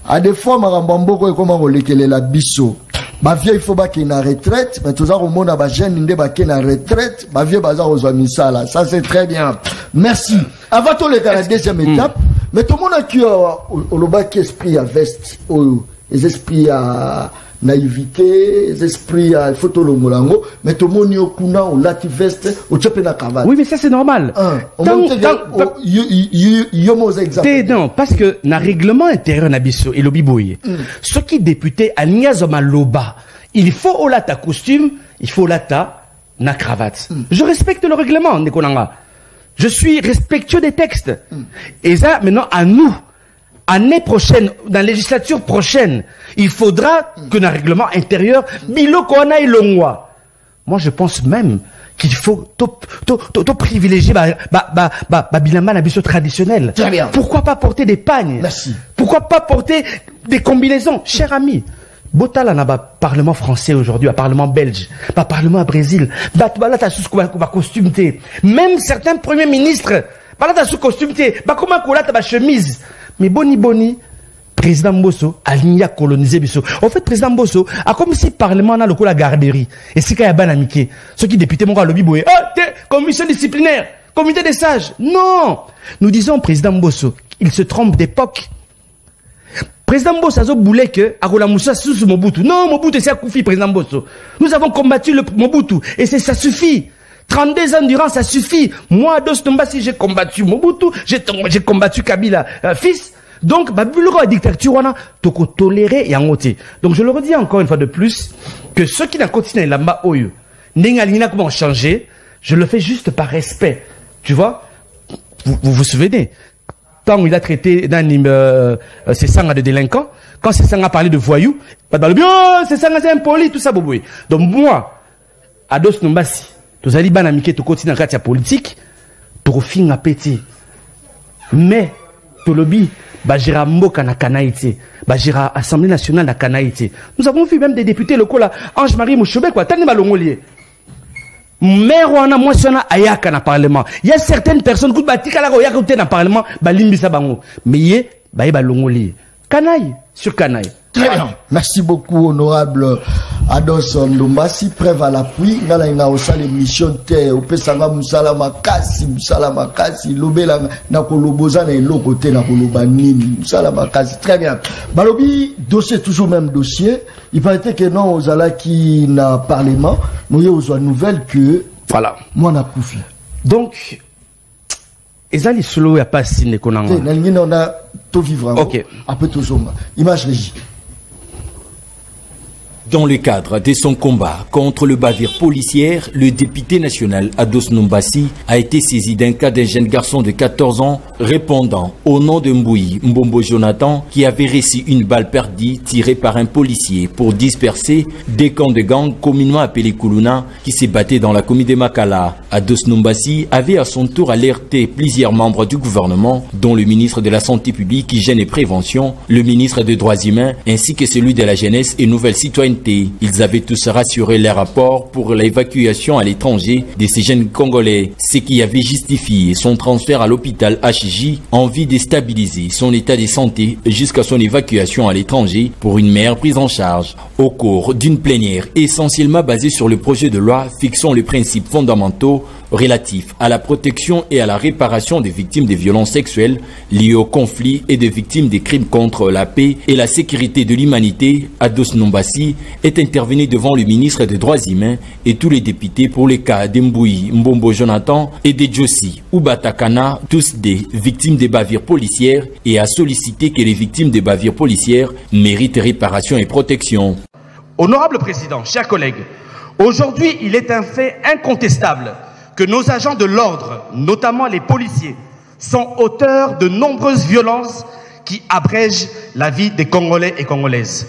Speaker 5: à des fois marambo mboko e comment kolekele la biso ba vieux il faut ba ki na retraite mais toza ko mona ba jeune ndé ba ki na retraite ba vieux baza ozwa misala ça c'est très bien merci avant to le la deuxième étape mais tout le monde qui au loba qui esprit à veste les esprits à naïveté, les esprits à photo longolango, mais tout le monde au kuna au lati veste au tchopé na cravate.
Speaker 6: Oui mais ça c'est normal. Non parce que na règlement intérieur na biso et lobiboye. Ce qui député à Niazoma Loba, il faut au lata costume, il faut lata na cravate. Je respecte le règlement Nekonanga. Je suis respectueux des textes. Et ça maintenant à nous année prochaine, dans la législature prochaine, il faudra que dans le règlement intérieur, biloko wana ilongwa. Moi, je pense même qu'il faut privilégier bilamba na biso traditionnel.
Speaker 5: Très bien.
Speaker 6: Pourquoi pas porter des pagnes?
Speaker 5: Merci.
Speaker 6: Pourquoi pas porter des combinaisons? Cher ami, Botala n'a pas parlement français aujourd'hui, un parlement belge, pas parlement Brésil, costume. Même certains premiers ministres, sous costume, comment chemise. Mais boni, président Mbosso a ligné à coloniser Bisso. En fait, président Mbosso a comme si le parlement n'a le coup la garderie. Et c'est qu'il y a ban amitié. Ceux qui députés m'ont lobby boé. Commission disciplinaire, comité des sages. Non! Nous disons président Mbosso, il se trompe d'époque. Président Mbosso a boulé que Agola Moussa sous Mobutu. Non, Mobutu c'est Koufi, président Mbosso. Nous avons combattu le Mobutu. Et ça suffit. 32 ans durant, ça suffit. Moi, Ados Nombassi, j'ai combattu Mobutu, j'ai combattu Kabila, fils. Donc, la dictature, on a tout toléré et en ôté. Donc, je le redis encore une fois de plus, que ceux qui n'ont continué là-bas, n'engalina comment changer, je le fais juste par respect. Tu vois? Vous vous souvenez? Quand il a traité ces sangs de délinquants, quand ces sangs a parlé de voyous, ces sangs c'est impoli, tout ça, boboué. Donc, moi, Ados Nombassi, tous les banamiqués, tout continue dans la politique, tout fin à péter. Mais, tout le bi, Bajira Mboka na Kanaïté, Bajira Assemblée nationale na Kanaïté. Nous avons vu même des députés locaux là, Ange-Marie Mouchoubek, quoi, Tani Malongolier. Mère wana mwasiona ayaka na parlement. Il y a certaines personnes qui batika la roya côté na parlement, balimbisa bango. Mais yé, balongolier. Kanaï, sur Kanaï.
Speaker 5: Très bien. Merci beaucoup, honorable Ados Ndombassi. Preuve à l'appui. Nala ina osa l'émission te. Opesanga musala makasi, lobela na koloboza na elo côté na koloba nini. Musala makasi. Très bien. Balobi, dossier, toujours même dossier. Il paraît que non, aux ala qui n'a parlement, nous y a une nouvelle que,
Speaker 6: voilà.
Speaker 5: Moi n'a koufi.
Speaker 6: Donc, ezali solo ya pas signé konanga.
Speaker 5: On a tout vivre.
Speaker 6: Ok.
Speaker 5: Après tout ça. Image régie.
Speaker 7: Dans le cadre de son combat contre le bavure policière, le député national Ados Nombassi a été saisi d'un cas d'un jeune garçon de 14 ans répondant au nom de Mbouyi Mbombo Jonathan qui avait reçu une balle perdue tirée par un policier pour disperser des camps de gang communément appelés Kuluna qui se battaient dans la commune de Makala. Ados Nombassi avait à son tour alerté plusieurs membres du gouvernement dont le ministre de la Santé publique, Hygiène et Prévention, le ministre des Droits humains ainsi que celui de la Jeunesse et Nouvelle Citoyenneté. Ils avaient tous rassuré les rapports pour l'évacuation à l'étranger de ces jeunes Congolais, ce qui avait justifié son transfert à l'hôpital HJ en vue de stabiliser son état de santé jusqu'à son évacuation à l'étranger pour une meilleure prise en charge. Au cours d'une plénière essentiellement basée sur le projet de loi fixant les principes fondamentaux relatifs à la protection et à la réparation des victimes de violences sexuelles liées au conflit et des victimes des crimes contre la paix et la sécurité de l'humanité, Ados Nombassi est intervenu devant le ministre des Droits humains et tous les députés pour les cas d'Mbouyi Mbombo Jonathan et de Jossi Ubatakana, tous des victimes des bavures policières, et a sollicité que les victimes des bavures policières méritent réparation et protection.
Speaker 9: Honorable Président, chers collègues, aujourd'hui il est un fait incontestable que nos agents de l'ordre, notamment les policiers, sont auteurs de nombreuses violences qui abrègent la vie des Congolais et Congolaises.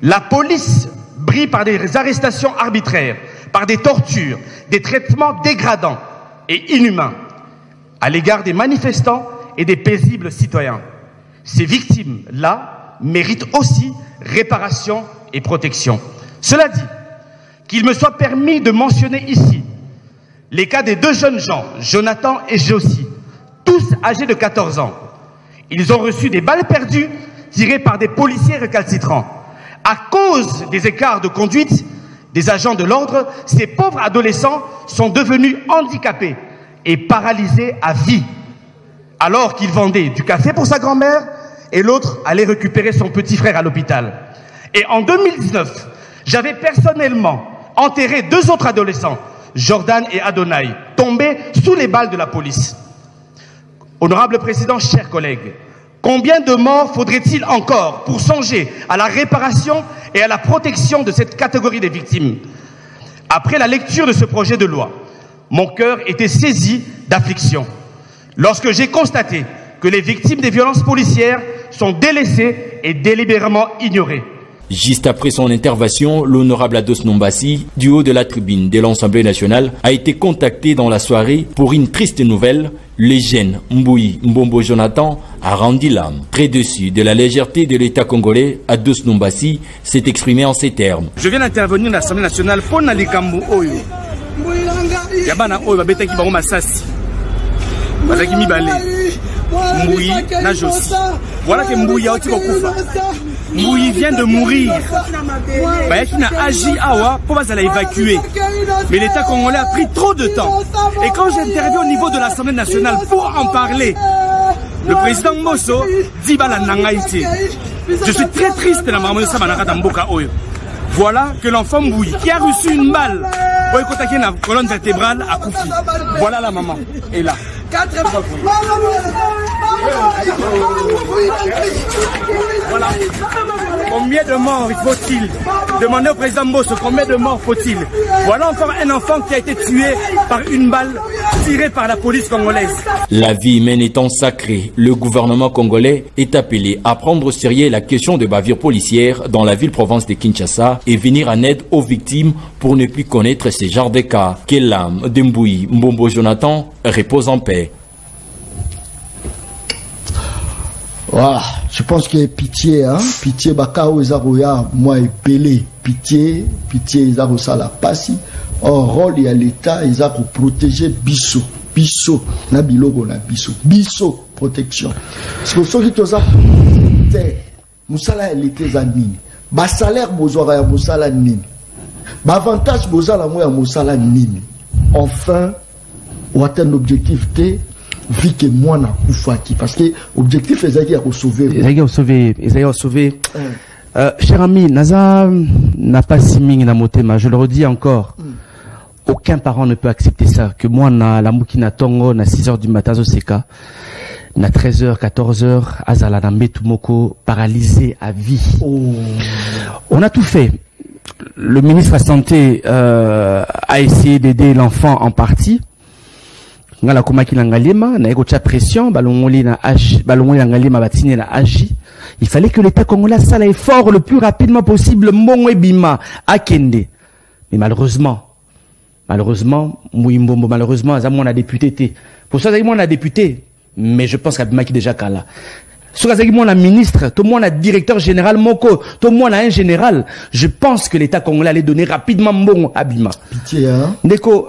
Speaker 9: La police brille par des arrestations arbitraires, par des tortures, des traitements dégradants et inhumains à l'égard des manifestants et des paisibles citoyens. Ces victimes-là méritent aussi réparation et protection. Cela dit, qu'il me soit permis de mentionner ici les cas des deux jeunes gens, Jonathan et Jossi, tous âgés de 14 ans. Ils ont reçu des balles perdues tirées par des policiers récalcitrants. À cause des écarts de conduite des agents de l'ordre, ces pauvres adolescents sont devenus handicapés et paralysés à vie, alors qu'ils vendaient du café pour sa grand-mère et l'autre allait récupérer son petit frère à l'hôpital. Et en 2019, j'avais personnellement enterré deux autres adolescents, Jordan et Adonai, tombés sous les balles de la police. Honorable Président, chers collègues, combien de morts faudrait-il encore pour songer à la réparation et à la protection de cette catégorie des victimes? Après la lecture de ce projet de loi, mon cœur était saisi d'affliction lorsque j'ai constaté que les victimes des violences policières sont délaissés et délibérément ignorés.
Speaker 7: Juste après son intervention, l'honorable Ados Nombassi, du haut de la tribune de l'Assemblée nationale, a été contacté dans la soirée pour une triste nouvelle. Le jeune Mbouyi Mbombo Jonathan a rendu l'âme. Très dessus de la légèreté de l'État congolais, Ados Nombassi s'est exprimé en ces termes.
Speaker 9: Je viens d'intervenir dans l'Assemblée nationale pour Nalikambu Oyo. Yabana Oyo babetaki bango masasi. Bazaki mibale. Mbouyi na Josi. Voilà que Mbouyi a kokufa. Mbouyi vient de mourir. Bayaki na agi awa pour bazala évacuer. Mais l'État congolais a pris trop de temps. Et quand j'interviens au niveau de l'Assemblée nationale pour en parler, le président Mosso dit bala nangaïti. Je suis très triste na maman Sabanaka Damboka Oyo. Voilà que l'enfant Mbouyi qui a reçu une balle pour écouter la colonne vertébrale a coupé. Voilà la maman. Et là. Voilà. Combien de morts faut-il? Demandez au président Mosso combien de morts faut-il? Voilà encore un enfant qui a été tué par une balle tirée par la police congolaise.
Speaker 7: La vie humaine étant sacrée, le gouvernement congolais est appelé à prendre au sérieux la question de bavure policière dans la ville-province de Kinshasa et venir en aide aux victimes pour ne plus connaître ces genres de cas. Que l'âme de Mbouyi Mbombo Jonathan repose en paix.
Speaker 5: Voilà, je pense que pitié, hein, pitié, bakao ezaroya, moi epelé, pitié, ezaro sala pasi, en rôle et à l'État, ezaro protéger biso, na bilogo na biso, protection. Parce que ceux qui toza musala l'État zanini, ba salaire bozora ya musala nini, ba avantage bozala mo ya musala nini. Enfin, ou atteindre l'objectif T. Vu que moi n'a pas parce que l'objectif est de sauver.
Speaker 6: Cher ami, Naza n'a pas si ming na motema. Je le redis encore. Aucun parent ne peut accepter ça. Que moi, na la moukina tongo, na 6h du matin, zo seka, na 13h, 14h, azala na metumoko, paralysé à vie. On a tout fait. Le ministre de la Santé a essayé d'aider l'enfant en partie. Ngala komaki na ngalema na eko tcha pression balongoli na ngalema batine na agi. Il fallait que l'État congolais fasse l'effort le plus rapidement possible mbongo bima akende. Mais malheureusement Mbouyi-Mbombo malheureusement azamo on a député. Pour ça on a député, mais je pense qu'abimaki déjà kala. Sur on a ministre, tout le monde a directeur général Moko, tout le monde a un général. Je pense que l'État congolais allait donner rapidement mbongo abima.
Speaker 5: Pitié, hein.
Speaker 6: Ndeko,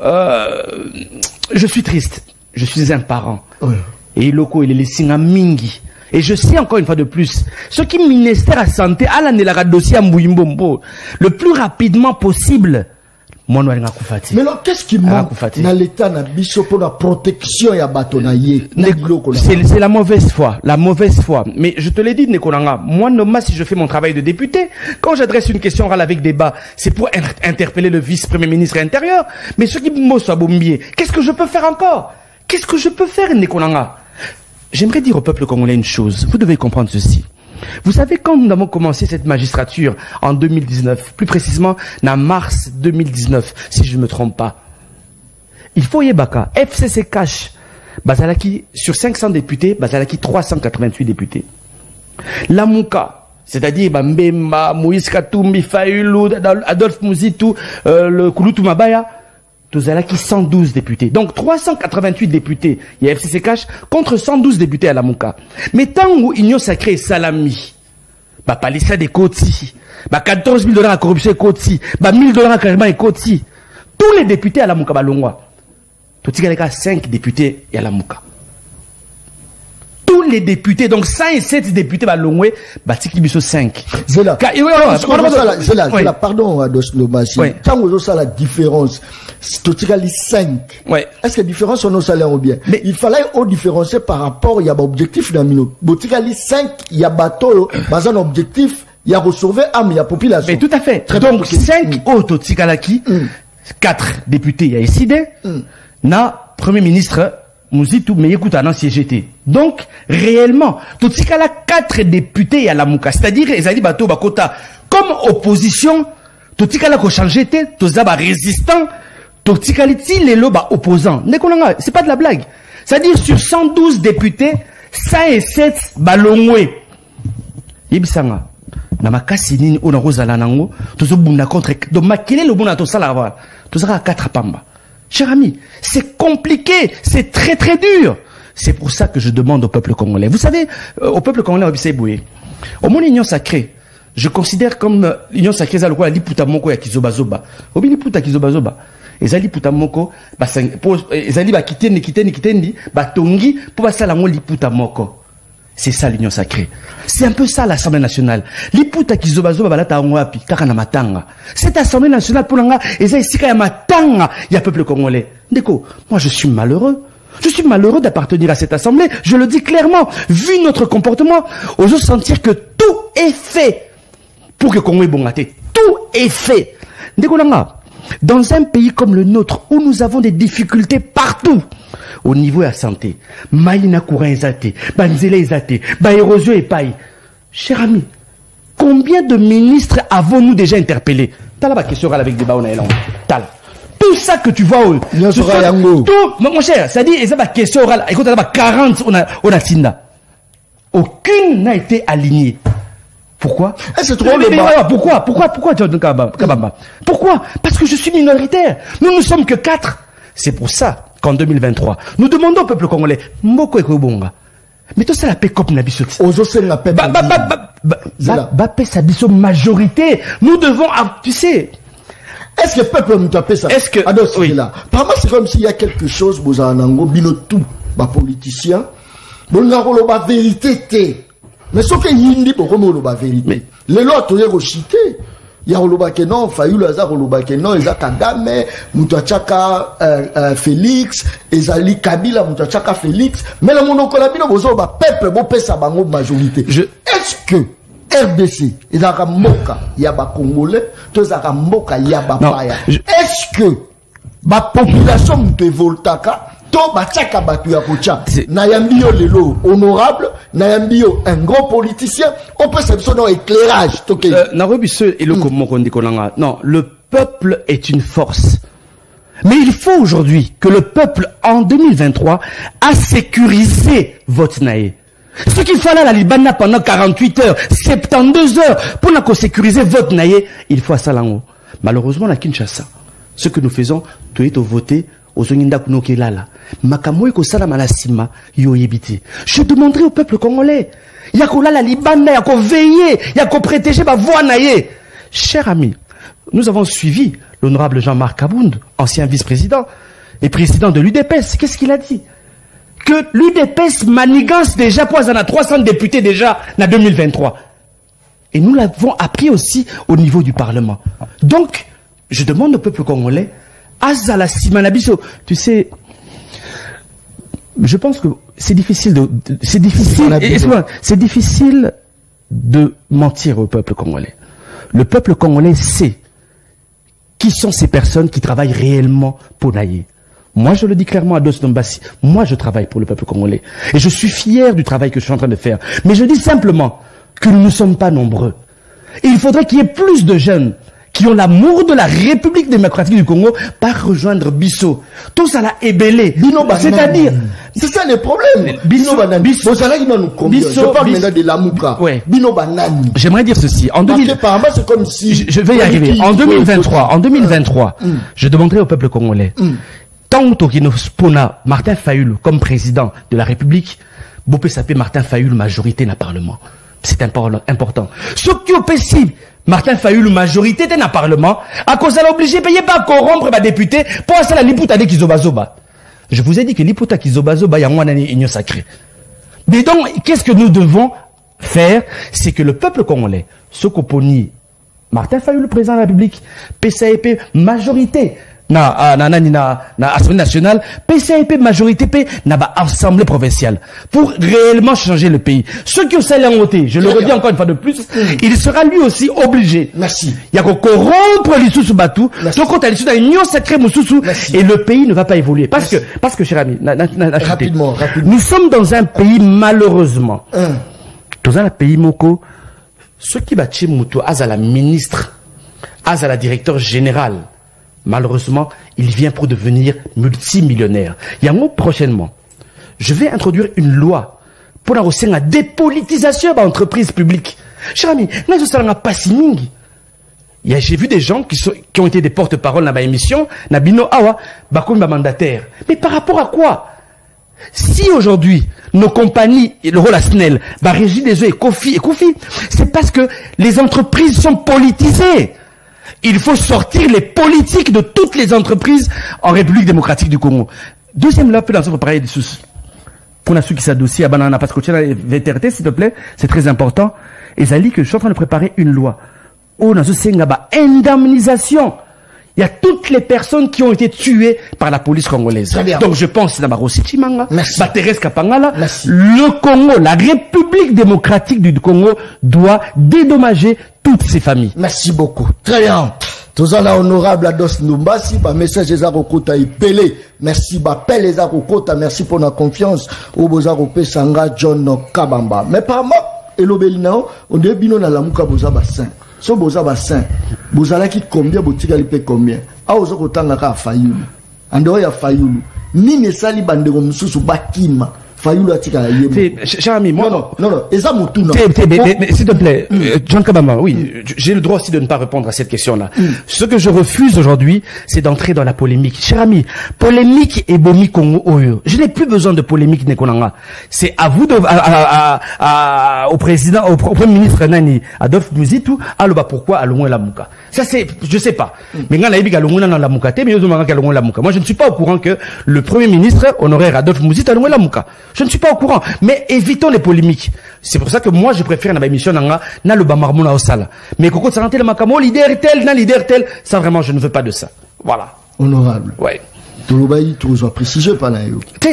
Speaker 6: je suis triste. Je suis un parent. Oui. Et Iloko, il est laissé à Mingi. Et je sais encore une fois de plus, ce qui ministère à santé, à la dossier à Mbouyi-Mbombo, le plus rapidement possible.
Speaker 5: Mais alors, qu'est-ce qui manque dans l'État pour la protection ya batonaye?
Speaker 6: C'est la mauvaise foi, Mais je te l'ai dit, Nekonanga, moi, si je fais mon travail de député, quand j'adresse une question orale avec débat, c'est pour interpeller le vice-premier ministre intérieur. Mais ce qui me soit bombier, qu'est-ce que je peux faire encore? Qu'est-ce que je peux faire, Nekonanga? J'aimerais dire au peuple congolais une chose. Vous devez comprendre ceci. Vous savez, quand nous avons commencé cette magistrature en 2019, plus précisément en mars 2019, si je ne me trompe pas, il faut yebaka, FCC cash, Bazalaki, sur 500 députés, Bazalaki 388 députés. Lamouka, c'est-à-dire Mbemba, Moïse Katumbi, Fayoulou, Adolphe Mouzitou, le Kouloutou Mabaya, Tozalaki 112 députés. Donc 388 députés, il y a FCC Cash, contre 112 députés à la Mouka. Mais tant où Union Sacrée et Salami, Palissa des Koti, 14 000 $ à corruption et Koti, 1 000 $ à carrément et Koti, tous les députés à la Mouka Balongwa, tout il y a 5 députés à la Mouka. Tous les députés, donc 107 députés Balongwe, Batiki Bisso 5.
Speaker 5: Zela, pardon, Ados Nombassi. Quand vous avez la différence, Totikali 5.
Speaker 6: Ouais.
Speaker 5: Est-ce que la différence sur nos salaires ou bien? Mais il fallait au différencier par rapport, il y a un objectif d'amino. Botikali 5, il y a bateau, dans un objectif, il y a sauver âme, il y a population.
Speaker 6: Mais tout à fait. Très donc 5 autres Totikalaki, 4 députés, il y a décidé, na premier ministre, Mouzitou, mais écoute, un CGT. Donc, réellement, Totikala 4 députés à la Mouka. C'est-à-dire, Ezali Bato Bakota, comme opposition, Totikala ko changé, Tozaba résistant, Totikali les loba opposants. C'est pas de la blague. C'est-à-dire, sur 112 députés, 107 balongwe. Yebisanga. Na makasi nini ona rozala nango tozo bunda contre donc makele le bunda to sala to sera 4 pamba. Cher ami, c'est compliqué, c'est très très dur. C'est pour ça que je demande au peuple congolais. Vous savez, au peuple congolais au mon union sacrée, je considère comme l'union sacrée ça le quoi liputa moko ya kizobazoba. Obi liputa kizobazoba. Ezali liputa moko ba ezali ba kitendi ba tongi pour ba sala ngo liputa moko. C'est ça l'union sacrée. C'est un peu ça l'Assemblée nationale. Liputa kizobazoba balata ngwapi kaka na matanga. Cette Assemblée nationale pour nga eza isika ya matanga ya peuple congolais. Ndeko, moi je suis malheureux. Je suis malheureux d'appartenir à cette Assemblée. Je le dis clairement. Vu notre comportement, osons sentir que tout est fait pour que Congo est bon gâté. Tout est fait. Ndeko nanga, dans un pays comme le nôtre où nous avons des difficultés partout. Au niveau de la santé, Maïna courant ezate, Banzele ezate, érosion et paille. Cher ami, combien de ministres avons-nous déjà interpellés? T'as la question avec des baons à tout ça que tu vois, tout, mon cher, ça dit, et ça va question orale. Écoute, là 40, on a Tinda. Aucune n'a été alignée. Pourquoi? C'est trop Pourquoi, John Kabamba? Pourquoi? Parce que je suis minoritaire. Nous ne sommes que 4. C'est pour ça qu'en 2023, nous demandons au peuple congolais, Moko Ekobonga. Mais tout ça, la paix comme Nabiso. Sabiso majorité. Nous devons, tu sais.
Speaker 5: Est-ce que le peuple nous tape ça?
Speaker 6: Est-ce que.
Speaker 5: Oui. Là. Par moi, c'est comme s'il y a quelque chose, vous en avez bino tout, les politiciens. Bon, on a la vérité. Mais ce que yindi pour comment la vérité. Les lois, tu es chité. Il y a le non, Fayulu Azar, le non, Eza Kagame, Moutachaka Félix, Ezali Kabila, Moutachaka Félix. Mais le monocolabino, vous avez peuple, vous pèsez sa majorité. Est-ce que RDC, Ezaka Moka, Yaba Congolais, Tozaka Moka, Yaba Paya. Est-ce que la population de Voltaka, Tobachaka Batuya Kocha, Nayambio Lelo, honorable, Nayambio, un gros politicien, on peut se faire un éclairage.
Speaker 6: Non, le peuple est une force. Mais il faut aujourd'hui que le peuple, en 2023, a sécurisé votre naïe. Ce qu'il fallait à la Libana pendant 48 heures, 72 heures, pour nous sécuriser votre naïe, il faut à Salango. Malheureusement, à Kinshasa, ce que nous faisons, tout est au voter, aux Oninda Kunokelala. Makamoy ko sala malasima yo yebiti. Je demanderai au peuple congolais. Yakola la Libana, yako veiller, yako protéger ma voix naïe. Cher ami, nous avons suivi l'honorable Jean-Marc Kabound, ancien vice-président et président de l'UDPS. Qu'est-ce qu'il a dit? Que l'UDPS manigance déjà, pour a 300 députés déjà en 2023. Et nous l'avons appris aussi au niveau du Parlement. Donc, je demande au peuple congolais, Azala Simanabiso, tu sais, je pense que c'est difficile c'est difficile de mentir au peuple congolais. Le peuple congolais sait qui sont ces personnes qui travaillent réellement pour Naïe. Moi, je le dis clairement à Dos Nombassi. Moi, je travaille pour le peuple congolais. Et je suis fier du travail que je suis en train de faire. Mais je dis simplement que nous ne sommes pas nombreux. Et il faudrait qu'il y ait plus de jeunes qui ont l'amour de la République démocratique du Congo par rejoindre Bisso. Tout ça l'a ébellé. C'est-à-dire...
Speaker 5: C'est ça le problème.
Speaker 6: Bisso.
Speaker 5: Je parle maintenant de la Mouka.
Speaker 6: Ouais.
Speaker 5: Bino Banani.
Speaker 6: J'aimerais dire ceci. En 2023,
Speaker 5: c'est comme si...
Speaker 6: Je vais y arriver. En 2023, je demanderai au peuple congolais... Tant que nous spona Martin Fayulu comme président de la République, vous pouvez s'appeler Martin Fayulu majorité dans le Parlement. C'est important. Ce qui est possible, Martin Fayulu majorité dans le Parlement, à cause de l'obligé de payer pas corrompre les députés pour faire la liputa de Kizobazoba. Je vous ai dit que liputa Kizobazoba, il y a moins d'années union sacrée. Mais donc, qu'est-ce que nous devons faire? C'est que le peuple congolais, ce qu'opponi Martin Fayulu, président de la République, PCAP majorité, Assemblée nationale, PCAP majorité P n'a pas assemblée provinciale pour réellement changer le pays. Ceux qui ont salé en voté, je le redis encore une fois de plus, il sera lui aussi obligé.
Speaker 5: Merci.
Speaker 6: Il y a qu'on corrompre les sous Batou, donc quand il y a une union sacrée Moussoussou, et le pays ne va pas évoluer. Parce que, cher ami,
Speaker 5: rapidement.
Speaker 6: Nous sommes dans un pays, malheureusement, dans un pays Moko, ceux qui battent Moutou, à la ministre, à la directeur général, malheureusement, il vient pour devenir multimillionnaire. Il y a un mot prochainement. Je vais introduire une loi pour la dépolitisation de l'entreprise publique. Cher ami, j'ai vu des gens qui ont été des porte-parole dans ma émission, Nabino Awa, Bakoum mandataire. Mais par rapport à quoi? Si aujourd'hui, nos compagnies, le rôle à SNEL, Régie des œufs et Kofi, c'est parce que les entreprises sont politisées. Il faut sortir les politiques de toutes les entreprises en République démocratique du Congo. Deuxième là, dans ce pareil, pour ceux qui s'adoucient à Banana Pascotia, VTRT, s'il te plaît, c'est très important. Et Zali, que je suis en train de préparer une loi. Oh, dans ce Sengaba, indemnisation. Il y a toutes les personnes qui ont été tuées par la police congolaise. Donc je pense que Rossi Chimanga, Thérèse Kapangala, le Congo, la République démocratique du Congo doit dédommager toutes ces familles.
Speaker 5: Merci beaucoup. Très bien. Tous en honorable Ados Numbasi, message des Arokota et Pelé. Merci, Pele les Arokota, merci pour la confiance. Au Bozaropé Sanga John Kabamba. Mais par moi, et l'obélinao, on dit bino na lamuka boza bassin. So boza bassin. Bozala qui combien, botika lipe combien. A ozo kotanga ka fayulu. Ando ya fayulu. Nini sali bandego mususu bakima.
Speaker 6: Cher ami, moi.
Speaker 5: Non.
Speaker 6: S'il te plaît, John Kabamba, oui, j'ai le droit aussi de ne pas répondre à cette question-là. Ce que je refuse aujourd'hui, c'est d'entrer dans la polémique. Cher ami, polémique et bomi Congo Oyo. Je n'ai plus besoin de polémique Nekonanga. C'est à vous au président, au premier ministre Nani, Adolphe Muzitu, alors pourquoi Alongo la Mouka. Ça c'est, je sais pas. Mais quand la Alongo la Mouka, moi je ne suis pas au courant que le premier ministre honoraire Adolphe Muzitu Alongo la Mouka. Je ne suis pas au courant, mais évitons les polémiques. C'est pour ça que moi je préfère la émission na le bamarmouna au sala. Mais Coco Saranté le makamo leader tel, ça vraiment je ne veux pas de ça. Voilà.
Speaker 5: Honorable.
Speaker 6: Ouais.
Speaker 5: Tolobayi tu as précisé pas là.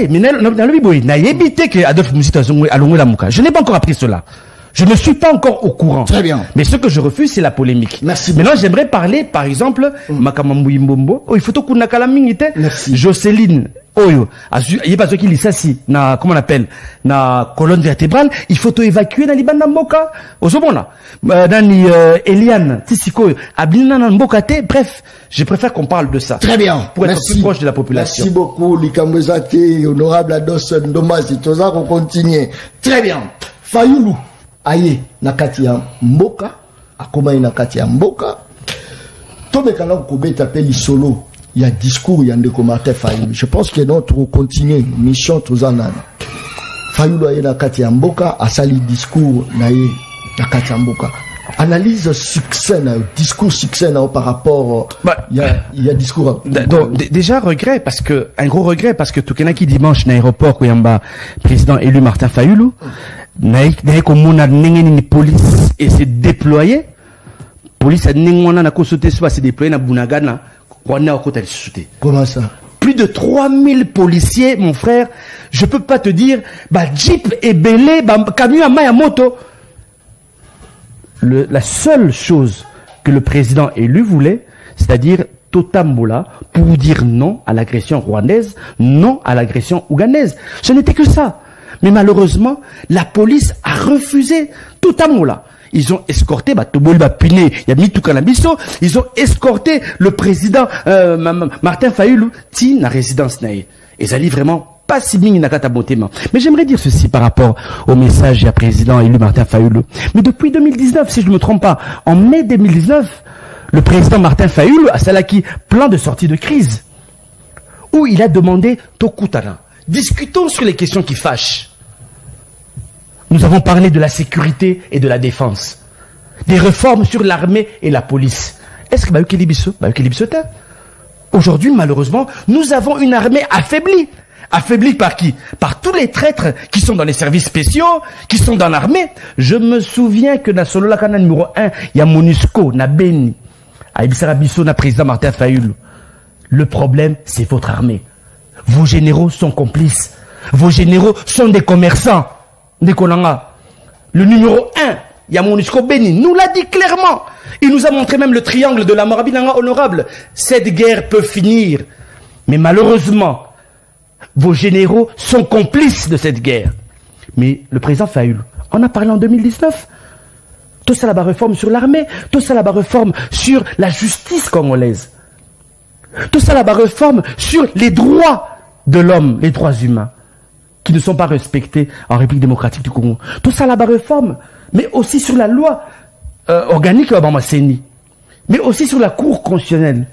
Speaker 6: Mais dans le biboy, n'a évité que Adolphe Muzitu Alongo la Mouka. Je n'ai pas encore appris cela. Je ne suis pas encore au courant.
Speaker 5: Très bien.
Speaker 6: Mais ce que je refuse, c'est la polémique.
Speaker 5: Merci.
Speaker 6: Maintenant, j'aimerais parler, par exemple, Makamambouy Mbombo. Oh, il faut tout qu'on a calamité.
Speaker 5: Merci.
Speaker 6: Jocelyne. Oyo. Il y a pas ceux qui lisent ça si, na, comment on appelle, na colonne vertébrale. Il faut tout évacuer dans l'Iban Namboka. Au second là. Dans Eliane, Tissiko, Abdina Namboka, bref. Je préfère qu'on parle de ça.
Speaker 5: Très bien.
Speaker 6: Pour être plus proche de la population.
Speaker 5: Merci beaucoup, Likambezate, honorable Ados Ndomasi. Tout ça, on continue. Très bien. Fayulu. Aye nakati ya mboka akoma nakati ya mboka tobekala kobeta peli solo il y a discours il y a ndeko Martin Fayulu. Je pense que notre continuer mission tozana Fayulu aye nakati ya mboka asali discours naye nakati ya mboka analyse succès na discours succès na par rapport il y a discours
Speaker 6: donc déjà regret parce que un gros regret parce que Tukenaki dimanche na aéroport Koyamba président élu Martin Fayulu naïk comme on a n'engeni police et s'est déployé police a n'engona na kosote soit s'est déployé na Bunagana wana okota sauté.
Speaker 5: Comment ça?
Speaker 6: Plus de 3000 policiers mon frère, je peux pas te dire jeep et belé camion à maya moto. La seule chose que le président élu voulait, c'est-à-dire Totambola, pour dire non à l'agression rwandaise, non à l'agression ougandaise. Ce n'était que ça. Mais malheureusement, la police a refusé Totambola. Ils ont escorté, ils ont escorté le président Martin Fayulu, la résidence naïe. Et ça dit vraiment pas si bien nakata bontema. Mais j'aimerais dire ceci par rapport au message du président élu Martin Fayulu. Mais depuis 2019, si je ne me trompe pas, en mai 2019, le président Martin Fayulu a salaki plan de sortie de crise où il a demandé Tokutana. Discutons sur les questions qui fâchent. Nous avons parlé de la sécurité et de la défense, des réformes sur l'armée et la police. Est-ce que aujourd'hui, malheureusement, nous avons une armée affaiblie. Affaibli par qui? Par tous les traîtres qui sont dans les services spéciaux, qui sont dans l'armée. Je me souviens que dans Solo Lakana numéro 1, il y a MONUSCO, na Beni, à Ibisarabiso, na président Martin Fayulu. Le problème, c'est votre armée. Vos généraux sont complices. Vos généraux sont des commerçants. Des Konanga. Le numéro 1, il y a MONUSCO Beni, nous l'a dit clairement. Il nous a montré même le triangle de la Marabinanga honorable. Cette guerre peut finir. Mais malheureusement, vos généraux sont complices de cette guerre. Mais le président Fayulu, on a parlé en 2019. Tout ça là-bas réforme sur l'armée, tout ça là-bas réforme sur la justice congolaise. Tout ça là-bas réforme sur les droits de l'homme, les droits humains, qui ne sont pas respectés en République démocratique du Congo. Tout ça là-bas réforme mais aussi sur la loi organique mais aussi sur la Cour constitutionnelle.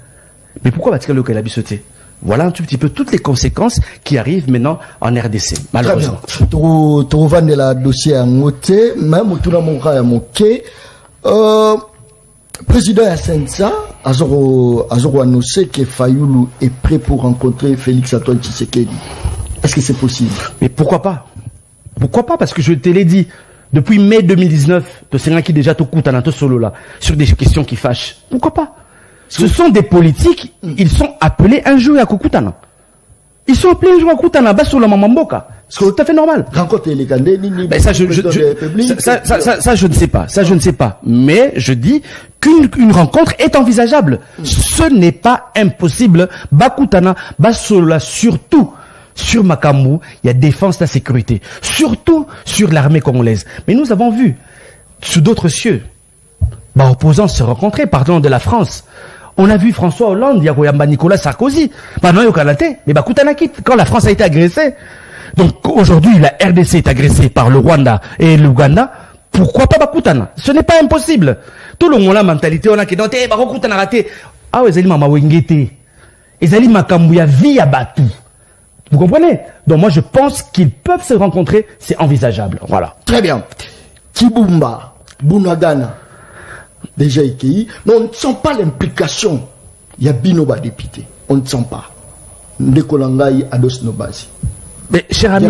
Speaker 6: Mais pourquoi va-t-il le cas sauté? Voilà un tout petit peu toutes les conséquences qui arrivent maintenant en RDC, malheureusement.
Speaker 5: Tu revends de la dossier à noter, même tout le monde a moqué. Président Assensa a annoncé que Fayoulou est prêt pour rencontrer Félix Antoine Tshisekedi. Est-ce que c'est possible? Mais pourquoi pas? Pourquoi pas? Parce que je te l'ai dit, depuis mai 2019, tu sais qui déjà te coûte à solo là, sur des questions qui fâchent. Pourquoi pas? Ce sont des politiques, ils sont appelés un jour à Kukutana. Ils sont appelés un jour à Kukutana, bas sur la Mamamboka. C'est tout à fait normal. Rencontrer les candidats, ça, je ne sais pas. Ça, je ne sais pas. Mais je dis qu'une rencontre est envisageable. Ce n'est pas impossible. Bakutana, Basola, surtout sur Makamou, il y a défense de la sécurité. Surtout sur l'armée congolaise. Mais nous avons vu, sous d'autres cieux, opposants se rencontrer, pardon, de la France. On a vu François Hollande, Yagoyamba Nicolas Sarkozy. Maintenant, mais Bakutana quitte quand la France a été agressée. Donc aujourd'hui, la RDC est agressée par le Rwanda et l'Ouganda. Pourquoi pas Bakutana? Ce n'est pas impossible. Tout le monde a la mentalité, on a qui dit, Bakutana raté. Ah ouais, Zali Mama Wengete. Et Zali Makambuya via Batu. Vous comprenez? Donc moi, je pense qu'ils peuvent se rencontrer. C'est envisageable. Voilà. Très bien. Kibumba, Bunagana. Déjà IKI, mais on ne sent pas l'implication. Il y a Binoba député. On ne sent pas. Ndekolangai Ados Nobasi. Mais cher ami,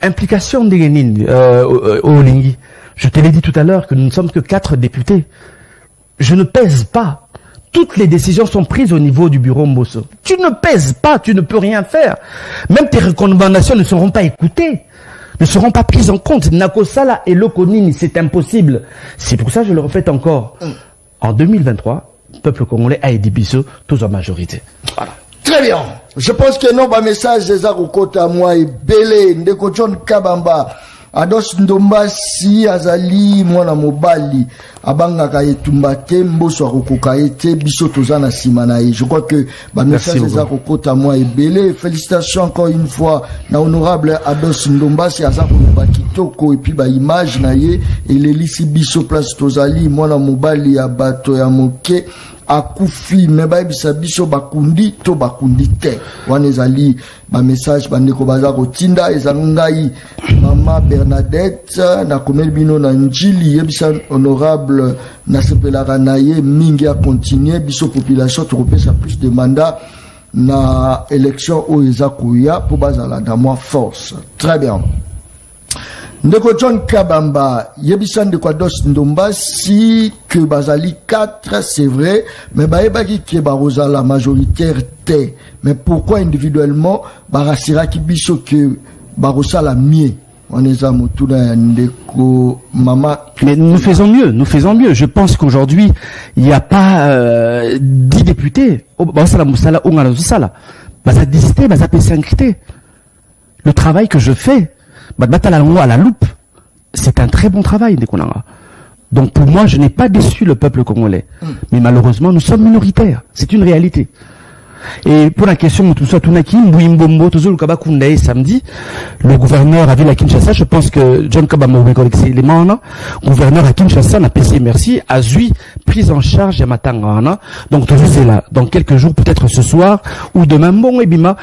Speaker 5: implication de Lénine au Olingi. Je te l'ai dit tout à l'heure que nous ne sommes que 4 députés. Je ne pèse pas. Toutes les décisions sont prises au niveau du bureau Mbosso. Tu ne pèses pas, tu ne peux rien faire. Même tes recommandations ne seront pas écoutées. Ne seront pas prises en compte. Nakosala et Lokonini, c'est impossible. C'est pour ça que je le refais encore. En 2023, le peuple congolais a aidé Bisso, tous en majorité. Voilà. Très bien. Je pense que non, message des Arokota à moi et Belé, Ndeko John Kabamba, Ados Ndombasi, Azali, Mwana Mobali, Abanga Kayetumbate, Mboso Arokokaete, Bisso Tozana Simanae. Je crois que message des Arokota à moi et Belé. Félicitations encore une fois, na honorable Ados Ndombasi, Azako Bakitoko, et puis image naye, et l'Elisi Bisso Place Tozali, Mwana Mobali, Abato Yamoke. Akufi meba bisa biso bakundi to bakundi te wana ezali ba message bandeko baza kotinda ezangai mama Bernadette na komeli bino na njili yebisa honorable na sepelaka na ye mingi a continuer biso population to kopesa plus de mandat na élection o ezakuya pour bazala da moi force. Très bien. Ndeko John Kabamba, Yebisan de Kwados Ndombasi, que Bazali 4, c'est vrai, mais Baebaki qui est Barosa la majoritaire T. Mais pourquoi individuellement, Barasira qui biso que Barosa la mieux? On est à Moutouna Ndeko Mama.
Speaker 6: Mais nous faisons mieux. Je pense qu'aujourd'hui, il n'y a pas 10 députés. Le travail que je fais, à la loupe, c'est un très bon travail. Donc pour moi, je n'ai pas déçu le peuple congolais. Mais malheureusement, nous sommes minoritaires. C'est une réalité. Et pour la question de samedi, le gouverneur a vu la Kinshasa, je pense que John Kabamba, le gouverneur à Kinshasa, n'a PC merci, a eu prise en charge Yamatanga. Donc toujours c'est là, dans quelques jours, peut-être ce soir, ou demain, bon, Ebima,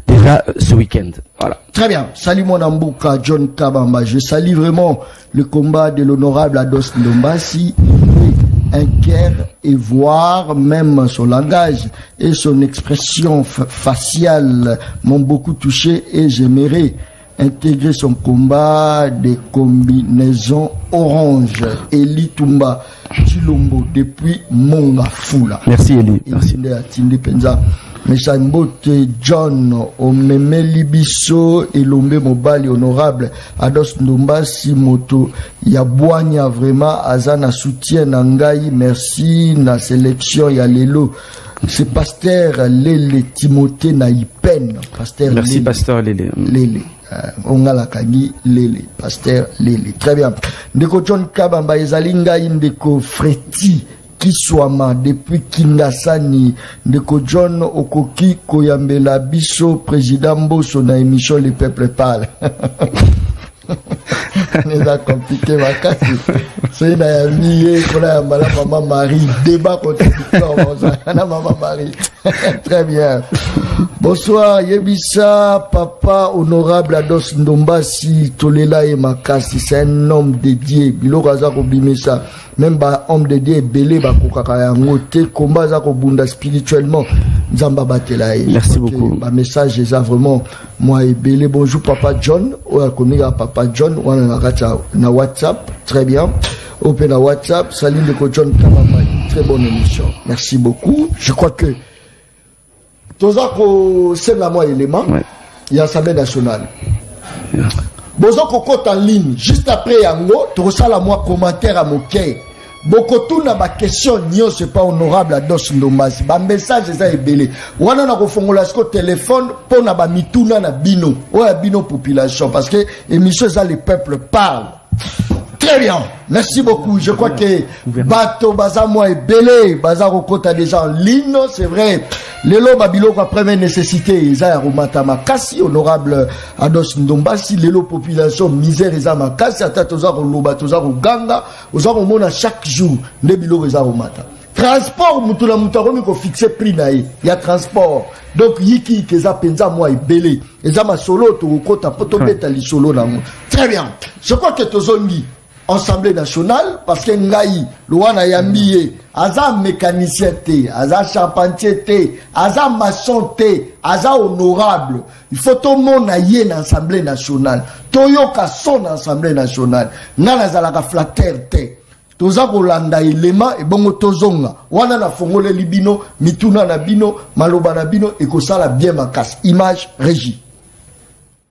Speaker 6: déjà ce week-end. Voilà.
Speaker 5: Très bien. Salut mon Ambuka, John Kabamba. Je salue vraiment le combat de l'honorable Ados Ndombasi. Inquiet et voir même son langage et son expression faciale m'ont beaucoup touché et j'aimerais intégrer son combat des combinaisons orange. Eli Tumba Chilombo depuis Mongafula.
Speaker 6: Merci Eli. Merci.
Speaker 5: Meshambote John Omemeli Biso Elombe Mobali honorable Ados Ndombasi Moto Yabwanya vraiment Azana soutien Nangai merci na sélection ya lelo c'est pasteur Lele Timothée Naipen pasteur
Speaker 6: merci Lele. Pasteur Lele
Speaker 5: Ongala Kagi Lele pasteur Lele très bien ndeko John Kabamba ezalinga ndeko Freti Kiswama depuis Kingasani ndeko John Okoki Koyambela Biso président Mbosso na émission Les Peuples Parlent. n'est compliqué ma casse. C'est une amie qu'on a maman Marie débat contre maman Marie. Très bien. Bonsoir Yebissa, papa honorable Ados Ndombasi Tolela et Makasi, c'est un homme dédié. Bilo Raza Kobimesa, même ba homme dédié belé ba kokaka ngote combat za ko bunda spirituellement. Nzamba batela.
Speaker 6: Merci beaucoup.
Speaker 5: Ma message est vraiment moi et belé. Bonjour papa John, ou a connu papa John, ou na WhatsApp, très bien. Open na WhatsApp, Saline de John Kamama, très bonne émission. Merci beaucoup. Je crois que Tozako c'est la moi élément. Il y a l'Assemblée nationale. Bozo Kokot en ligne, juste après Yango, tu la moi commentaire à Moké. Bokotou na ba question nyo c'est pas honorable à Dos Ndombasi. Ba message ça ebele. Wana na ko fongola sko téléphone pour na ba mituna na bino. Ouais bino population parce que émission ça le peuple parle. Très bien. Merci beaucoup. Je crois que Bato Baza moi ebele, Baza Kokota déjà en ligne, c'est vrai. Lelo babilo kwa première nécessité eza ya romata makasi honorable Ados Ndombasi lelo population misère eza makasi ata toza ko loba toza ko ganga oza ko mona chaque jour nde bilo eza romata transport mutula mutaromi ko fixer prix na ye ya transport donc yiki keza penza moi ebele eza masolo to kota poto beta li solo na mo très bien je crois que tozongi Assemblée nationale parce que ngai Luana Yambiye aza mécanicien té aza charpentier té aza maçon té aza honorable il faut tout le monde aille dans l'Assemblée nationale toyoka son Assemblée nationale nana zalaka flatter té toza kolanda elema e bongo tozonga wana na fongole libino mituna na bino maloba na bino ekosala bien makasi image régie.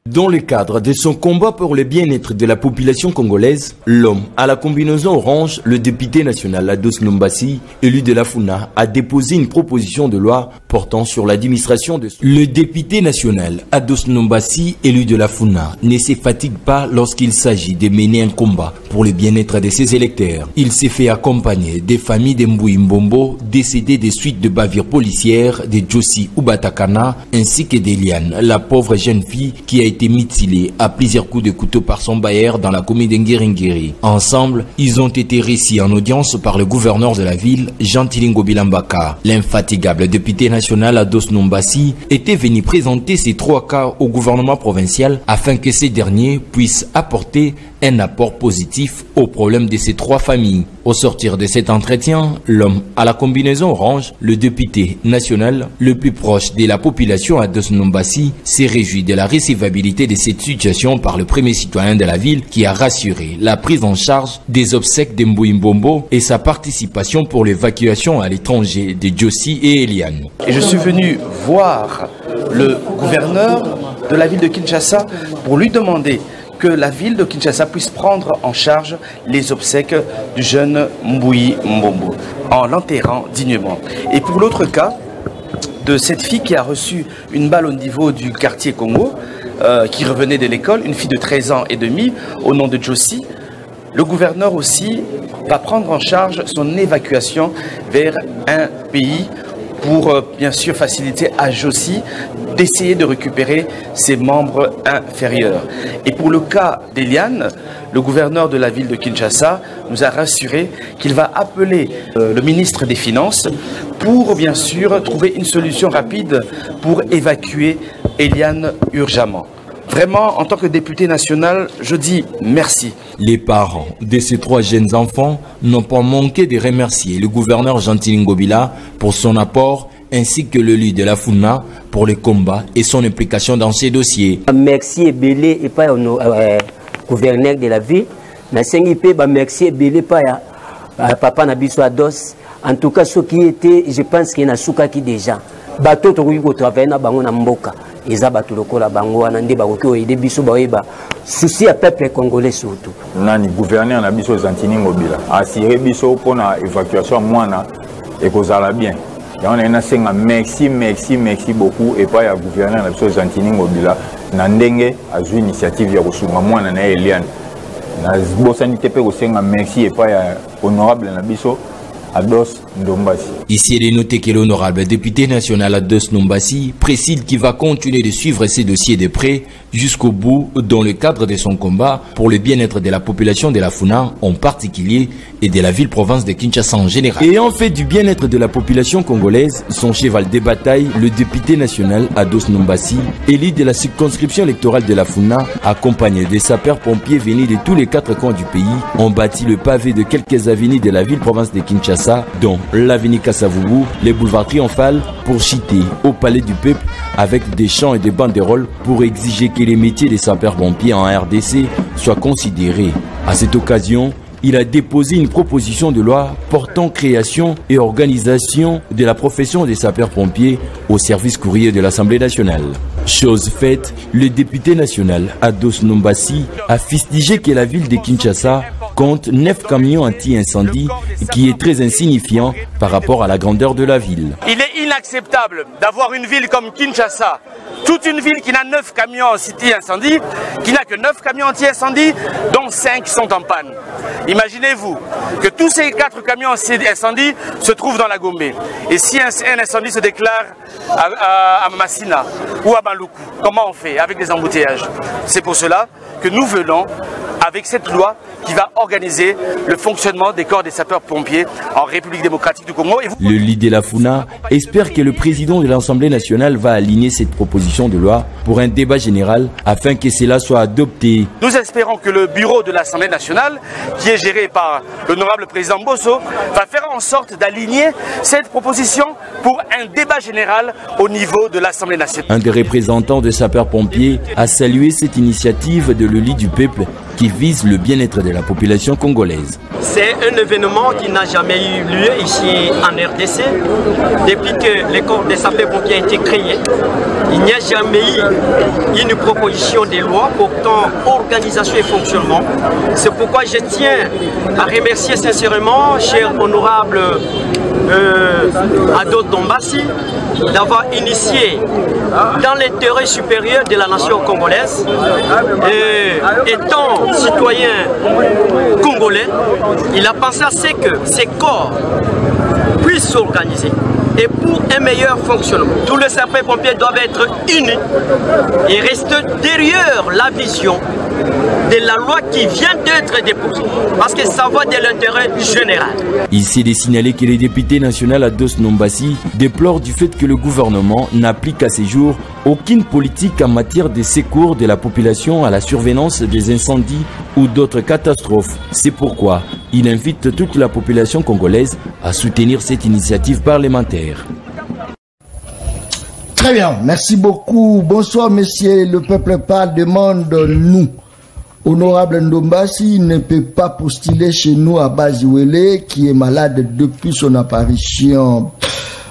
Speaker 7: Dans le cadre de son combat pour le bien-être de la population congolaise, l'homme à la combinaison orange, le député national Ados Ndombasi, élu de la FUNA, a déposé une proposition de loi portant sur l'administration de... Le député national Ados Ndombasi, élu de la FUNA, ne se fatigue pas lorsqu'il s'agit de mener un combat pour le bien-être de ses électeurs. Il s'est fait accompagner des familles de Mbouyi Mbombo, décédées des suites de bavures policières, de Josi Ubatakana, ainsi que d'Eliane, la pauvre jeune fille qui a été mutilé à plusieurs coups de couteau par son bailleur dans la commune d'Ngiringiri. Ensemble, ils ont été reçus en audience par le gouverneur de la ville, Jean Tilingo Bilambaka. L'infatigable député national Ados Ndombasi était venu présenter ces trois cas au gouvernement provincial afin que ces derniers puissent apporter un apport positif aux problèmes de ces trois familles. Au sortir de cet entretien, l'homme à la combinaison orange, le député national le plus proche de la population Ados Ndombasi, s'est réjoui de la recevabilité de cette situation par le premier citoyen de la ville qui a rassuré la prise en charge des obsèques de Mbouyi Mbombo et sa participation pour l'évacuation à l'étranger de Josi et Eliane.
Speaker 10: Et je suis venu voir le gouverneur de la ville de Kinshasa pour lui demander que la ville de Kinshasa puisse prendre en charge les obsèques du jeune Mbouyi Mbombo en l'enterrant dignement. Et pour l'autre cas de cette fille qui a reçu une balle au niveau du quartier Congo, qui revenait de l'école, une fille de 13 ans et demi au nom de Josi, le gouverneur aussi va prendre en charge son évacuation vers un pays pour bien sûr faciliter à Josi d'essayer de récupérer ses membres inférieurs. Et pour le cas d'Eliane, le gouverneur de la ville de Kinshasa nous a rassuré qu'il va appeler le ministre des Finances pour bien sûr trouver une solution rapide pour évacuer Eliane urgemment. Vraiment, en tant que député national, je dis merci.
Speaker 7: Les parents de ces trois jeunes enfants n'ont pas manqué de remercier le gouverneur Jean Tilingo Bila pour son apport ainsi que le leader de la FUNA pour le combat et son implication dans ces dossiers.
Speaker 11: Merci Ebele et pas au gouverneur de la ville. Merci Ebele pas à papa Nabiso Ados. En tout cas, ce qui était, je pense qu'il y a un qui déjà. Bateau to travailler na bango na mboka. Eza bato lokola bango wana nde bakoki oyede biso baoyeba souci ya peuple congolais surtout.
Speaker 12: Nani gouverneur na biso Zantini Ngobila assuré biso pona évacuation mwana ekozala bien. Ya on a senga merci beaucoup et pas ya gouverneur na biso Zantini Ngobila na ndenge azwi initiative ya kosunga mwana na Eliane. Na bosani tepe ko senga merci et pas ya honorable na biso Ados Ndombasi.
Speaker 7: Ici, il est noté que l'honorable député national Ados Ndombasi précise qu'il va continuer de suivre ces dossiers de près jusqu'au bout dans le cadre de son combat pour le bien-être de la population de la Funa en particulier et de la ville-province de Kinshasa en général. Ayant fait du bien-être de la population congolaise son cheval de bataille, le député national Ados Nombasi, élu de la circonscription électorale de la Funa, accompagné des sapeurs-pompiers venus de tous les 4 coins du pays, ont bâti le pavé de quelques avenues de la ville-province de Kinshasa, dont l'avenue Kassavubu, les boulevards Triomphal, pour chiter au palais du peuple avec des chants et des banderoles pour exiger que les métiers des sapeurs-pompiers en RDC soient considérés. À cette occasion, il a déposé une proposition de loi portant création et organisation de la profession des sapeurs-pompiers au service courrier de l'Assemblée nationale. Chose faite, le député national Ados Nombasi a fustigé que la ville de Kinshasa compte 9 camions anti-incendie, qui est très insignifiant par rapport à la grandeur de la ville.
Speaker 9: Il est inacceptable d'avoir une ville comme Kinshasa, toute une ville qui n'a 9 camions anti-incendie, qui n'a que 9 camions anti-incendie, dont 5 sont en panne. Imaginez-vous que tous ces 4 camions anti-incendie se trouvent dans la Gombe. Et si un incendie se déclare à Massina ou à Baloukou, comment on fait avec des embouteillages? C'est pour cela que nous venons avec cette loi qui va organiser le fonctionnement des corps des sapeurs-pompiers en République démocratique du Congo.
Speaker 7: Le leader de la Funa espère que le président de l'Assemblée nationale va aligner cette proposition de loi pour un débat général afin que cela soit adopté.
Speaker 9: Nous espérons que le bureau de l'Assemblée nationale, qui est géré par l'honorable président Bosso, va faire en sorte d'aligner cette proposition pour un débat général au niveau de l'Assemblée nationale.
Speaker 7: Un des représentants des sapeurs-pompiers a salué cette initiative de le leader du peuple qui vise le bien-être de la population congolaise.
Speaker 13: C'est un événement qui n'a jamais eu lieu ici en RDC. Depuis que le corps des sapeurs-pompiers a été créé, il n'y a jamais eu une proposition de loi portant organisation et fonctionnement. C'est pourquoi je tiens à remercier sincèrement, cher honorable Ados Nombasi, d'avoir initié dans l'intérêt supérieur de la nation congolaise, étant citoyen congolais, il a pensé à ce que ces corps puissent s'organiser. Et pour un meilleur fonctionnement, tous les sapeurs-pompiers doivent être unis et rester derrière la vision de la loi qui vient d'être déposée, parce que ça va de l'intérêt général.
Speaker 7: Ici, il est signalé que le député national Ados Nombasi déplore du fait que le gouvernement n'applique à ces jours aucune politique en matière de secours de la population à la survenance des incendies ou d'autres catastrophes. C'est pourquoi il invite toute la population congolaise à soutenir cette initiative parlementaire.
Speaker 5: Très bien, merci beaucoup. Bonsoir, messieurs. Le peuple parle, demande-nous. Honorable Ndombasi ne peut pas postuler chez nous à Baziwele, qui est malade depuis son apparition.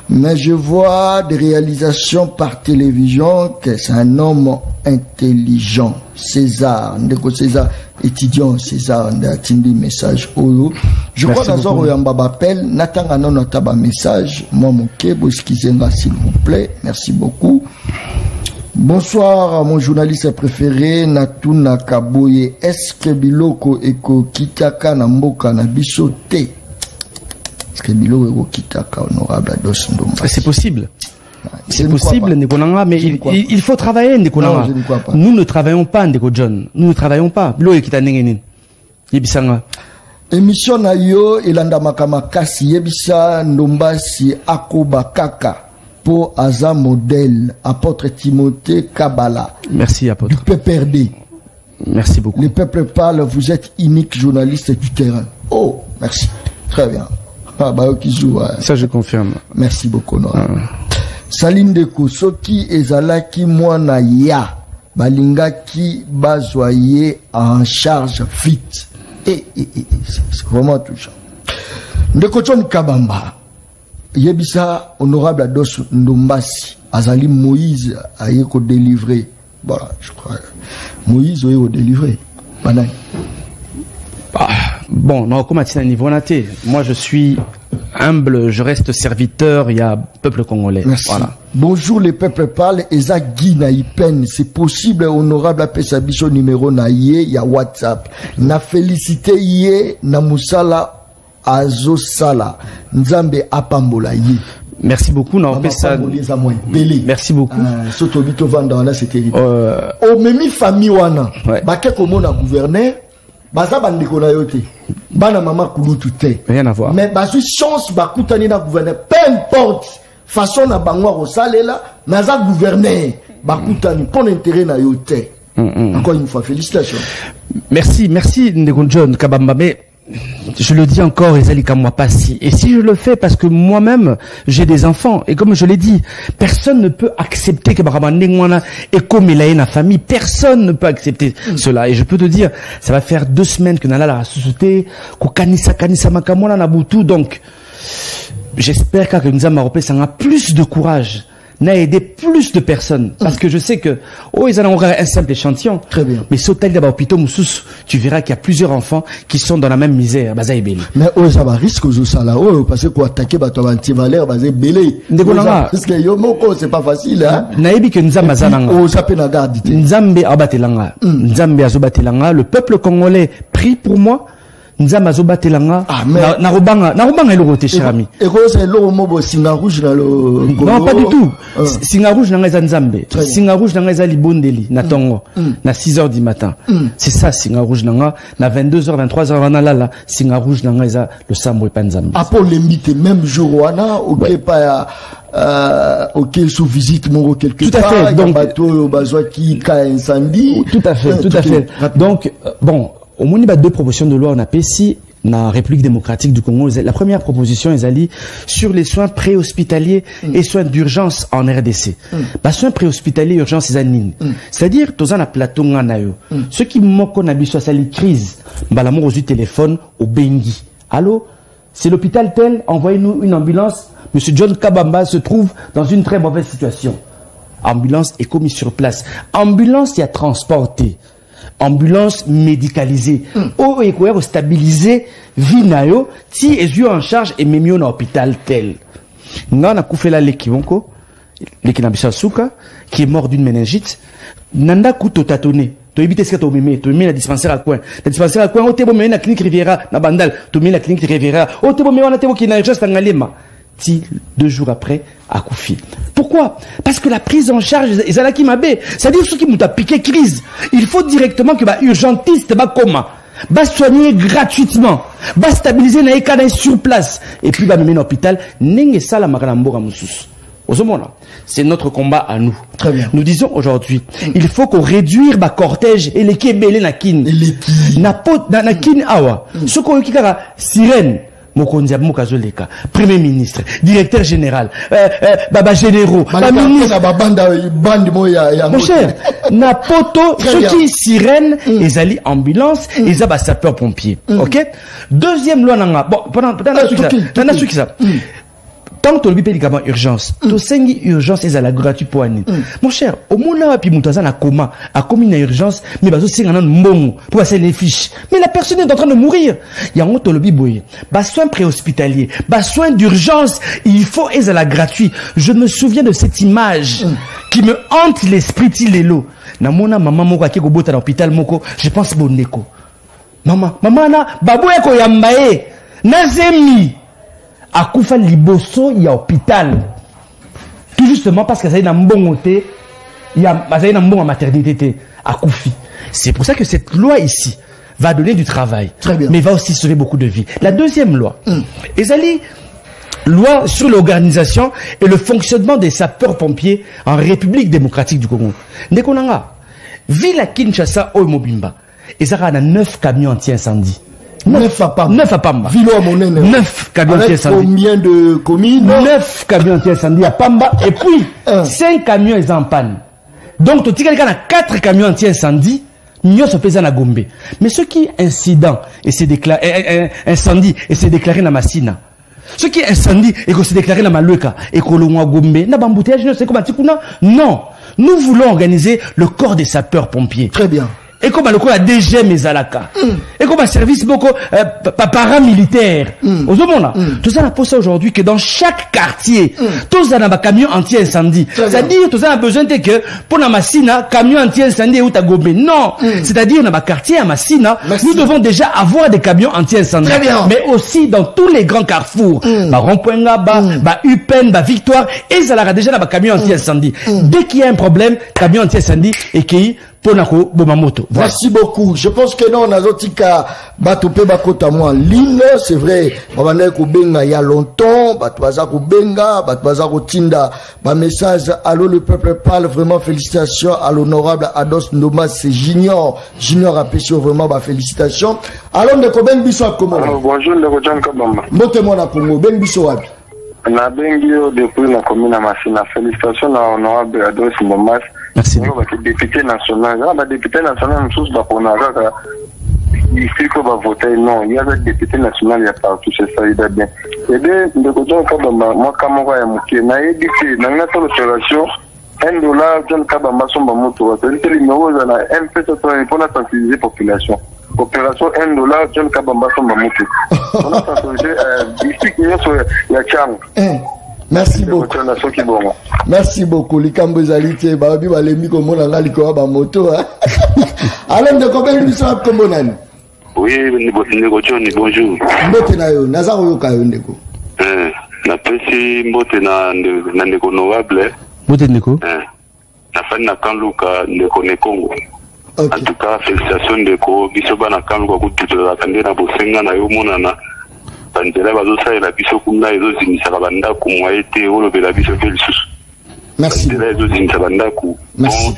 Speaker 5: Mais je vois des réalisations par télévision que c'est un homme intelligent. César, Ndeko César, étudiant César, Ndati message. Je crois dans un Oyamba appel, Natanga non notaba message. Moi, mon kebo, excusez-moi s'il vous plaît. Merci beaucoup. Bonsoir, mon journaliste préféré, Natuna Kaboye. Est-ce que Biloko Eko Kitaka Namboka Nabiso Te? Est-ce que Biloko Eko Kitaka honorable Ados Ndomba?
Speaker 6: C'est possible. C'est possible, Ndekonanga, mais il faut travailler, Ndekonanga. Nous ne travaillons pas, Ndeko John. Nous ne travaillons pas. Biloko Kita Nengenin. Yebisanga.
Speaker 5: Émission na yo, Elanda Makamakasi, Yebisa Ndombasi Akoba Kaka. Pour Aza modèle, apôtre Timothée Kabbalah.
Speaker 6: Merci, apôtre.
Speaker 5: Du PPRD.
Speaker 6: Merci beaucoup.
Speaker 5: Le peuple parle, vous êtes unique journaliste du terrain. Oh, merci. Très bien. Ah, bah,
Speaker 6: ça, je confirme.
Speaker 5: Merci beaucoup, Nora. Salim Deko, Soki Ezalaki Mwana Ya, Balingaki Bazoye en charge vite. C'est vraiment touchant. Ndeko John Kabamba. Yebisa honorable Ados Ndombasi Azali Moïse a été délivré. Voilà, je crois. Moïse a été délivré.
Speaker 6: Bon, non, comme à un niveau naté. Moi, je suis humble, je reste serviteur. Il y a peuple congolais.
Speaker 5: Merci. Voilà. Bonjour, les peuples parlent. Eza Guina Ipen. C'est possible, honorable Apesabiso numéro na yé, il y a WhatsApp. Na félicité yé, na musala. Azosala Nzambe apambola yi.
Speaker 6: Merci beaucoup. Non, ça... Merci beaucoup.
Speaker 5: Sotobito Vandana, c'est terrible. Au même famille wana, baké comme on a gouverné, baza bandiko na yote, bana mama kulutu te.
Speaker 6: Rien à voir.
Speaker 5: Mais basu chance bakutani na gouverner, peu importe façon na bangwa rosalela, naza gouverner, bakutani pour intérêt na yote. Encore une fois, félicitations.
Speaker 6: Merci, merci Ndeko John Kabamba, mais je le dis encore, Ezali Kamwa Passi. Et si je le fais parce que moi-même, j'ai des enfants, et comme je l'ai dit, personne ne peut accepter que Baramandengwana et comme il a une famille, personne ne peut accepter cela. Et je peux te dire, ça va faire 2 semaines que Nala l'a sous-souté, qu'au Kanisa Makamwana Nabutu, donc, j'espère que Nzama Europé, ça a plus de courage, n'a aidé plus de personnes. Parce que je sais que, ils en ont un simple échantillon.
Speaker 5: Très bien.
Speaker 6: Mais sautel d'abord, Moussous, tu verras qu'il y a plusieurs enfants qui sont dans la même misère.
Speaker 5: Mais ça va risque de ça là, parce que pour attaquer, bah, tu vas anti-valeur, parce que Yomoko, c'est pas facile, hein.
Speaker 6: Naïbi que Nzamba Zananga. Nzambe Abatelanga. Nzambe Azobatelanga. Le peuple congolais prie pour moi. Nzamba Zobatelanga. Narobanga elorote, cher ami. Non, pas du tout. Singa rouge n'a pas Nzambe. Singa rouge n'a pas Libondeli, na Tongo, na 6h du matin. C'est ça, Singa rouge n'a na 22h, 23h, na là, Singa rouge n'a pas le Sambo et pas Nzambe.
Speaker 5: Après l'embité, même jour, ok, pas, ok, sous visite, mon quelque
Speaker 6: part. Tout à fait. Donc,
Speaker 5: bateau, bateau qui a incendie.
Speaker 6: Tout à fait, tout à fait. Donc, bon, au moins, il y a 2 propositions de loi, on a PSI, la République démocratique du Congo. La première proposition est allée sur les soins préhospitaliers et soins d'urgence en RDC. Soins préhospitaliers et urgence, c'est-à-dire, tous en a plateau nganayo. Ceux qui manquent na biso à la crise, l'amour aux téléphone au Bengi. Allô? C'est l'hôpital tel, envoyez-nous une ambulance. Monsieur John Kabamba se trouve dans une très mauvaise situation. Ambulance est commise sur place. Ambulance y a transporté. Ambulance médicalisée. Oh, et quoi, stabiliser, vinayo, ti est eu en charge et même au hôpital tel. N'a koufé la lekibonko, lekinabisa souka, qui est mort d'une méningite. Nanda kuto tatoné. Tu évites ce que tu mets, tu mets la dispensaire à coin. La dispensaire à coin, oh, t'es bon, mais la clinique Riviera, na bandal, tu mets la clinique Riviera. Oh, t'es bon, mais on a qui n'a juste un galema. 2 jours après, à Koufi. Pourquoi? Parce que la prise en charge, ils ont qui m'a bé. C'est-à-dire ceux qui m'ont piqué crise. Il faut directement que urgentiste coma, soigner gratuitement, stabiliser les cas sur place, et puis me mettre à l'hôpital. C'est notre combat à nous.
Speaker 5: Très bien.
Speaker 6: Nous disons aujourd'hui, il faut qu'on réduise le cortège et les kébélés nakin. Nakin awa. Ce qu'on a sirène. Mokondia Mokazoleka, Premier ministre, directeur général, Baba généraux, mon cher, Napoto, ceux qui sirène, ils allaient ambulance, ils avaient sapeur pompier. Ok? Deuxième loi, bon, pendant ça. Tant que tu as urgence, tu sais urgence est à la gratuite pour année. Mon cher, au moment où tu as un coma, à commis une urgence, mais tu as un bon pour passer les fiches. Mais la personne est en train de mourir. Il y a un autre lobby boy. Soins préhospitaliers, soins d'urgence, il faut être à la gratuite. Je me souviens de cette image qui me hante l'esprit Tilelo. Namona maman moko qui est à l'hôpital moko, je pense boneko. Maman na babou eko yambaye. Nazemi. À Koufa Liboso, il y a hôpital. Tout justement parce que ça y a un bon côté, il y a un bon maternité à Koufi. C'est pour ça que cette loi ici va donner du travail, mais va aussi sauver beaucoup de vies. La deuxième loi, Ezali, loi sur l'organisation et le fonctionnement des sapeurs-pompiers en République démocratique du Congo. Ndekonanga, ville à Kinshasa, Oimobimba, Ezara a 9 camions anti-incendie.
Speaker 5: 9 à Pamba.
Speaker 6: 9 à Pamba. 9 camions anti-incendie.
Speaker 5: Combien de communes?
Speaker 6: 9 camions anti-incendie à Pamba. Et puis, 5 camions en panne. Donc, tu as 4 camions anti-incendie. Nous sommes pesés à Gombe. Mais ce qui est incident et c'est déclaré, incendie et c'est déclaré dans Massina. Ce qui est incendie et que c'est déclaré dans Malueka et que l'on a Gombe. N'a pas non. Nous voulons organiser le corps des sapeurs-pompiers.
Speaker 5: Très bien.
Speaker 6: et comme le la DG Mezalaka et comme un service beaucoup paramilitaire aux hommes tout ça pour ça aujourd'hui que dans chaque quartier tous en a camion anti-incendie, c'est-à-dire tous a besoin de que pour la Massina camion anti-incendie ou Tagobé non, c'est-à-dire on a quartier à Massina nous devons déjà avoir des camions anti-incendie mais aussi dans tous les grands carrefours Rond-Point Ngaba, Upen, Victoire et ça a déjà des camions anti-incendie dès qu'il y a un problème camion anti-incendie et qui Ponako Bomamoto. Voilà. Merci beaucoup. Je pense que non, on a zotika batope bakota moi en ligne, c'est vrai. Babanda ko benga il y a longtemps, batwaza ko benga, batwaza ko tinda. Ba message allô le peuple parle, vraiment félicitations à l'honorable Ados Ndomas, c'est Junior Apesio, vraiment ba félicitations. Alors de ko ben biso akomo.
Speaker 14: Bonjour le Rojan Kabamba.
Speaker 6: Mote mo na Congo ben biso wapi.
Speaker 14: Na bengio depuis la commune à Massina. Félicitations à l'honorable Ados Ndomas.
Speaker 6: Merci.
Speaker 14: Député national, député national, nous sommes il faut qu'on va voter. Non, il y a des députés nationaux, il y a partout, c'est ça, il va bien. Et bien, de côté, moi, comme on va y n'a dit que dans notre opération, $1, John Kabamba, son bamoto, c'est le numéro, on a un peu pour la sensibiliser la population. Opération $1, John Kabamba, son bamoto. On a sensibilisé, ici, il y a Chang.
Speaker 6: Merci beaucoup. Merci beaucoup. Les Cambozalités, Babi, Balemi, comme on a l'Ikoa, Bamoto. Alors, de combien de temps comme on a?
Speaker 14: Oui, bonjour.
Speaker 6: Mbotenayo, Nazaro Yokayo Ndeko.
Speaker 14: Na pesi mbotena ndeko honorable.
Speaker 6: Mboteneko?
Speaker 14: Na fan na kanluka ndeko Nekongo. En tout cas, félicitations ndeko, bisoba na kanluka kututula kande na bosenga na yo monana. Bandela bazosalela biso kuna ezozimisaka bandako moyete olobela biso mpe lisusu.
Speaker 6: Merci.
Speaker 14: Bandela ezozimisaka bandako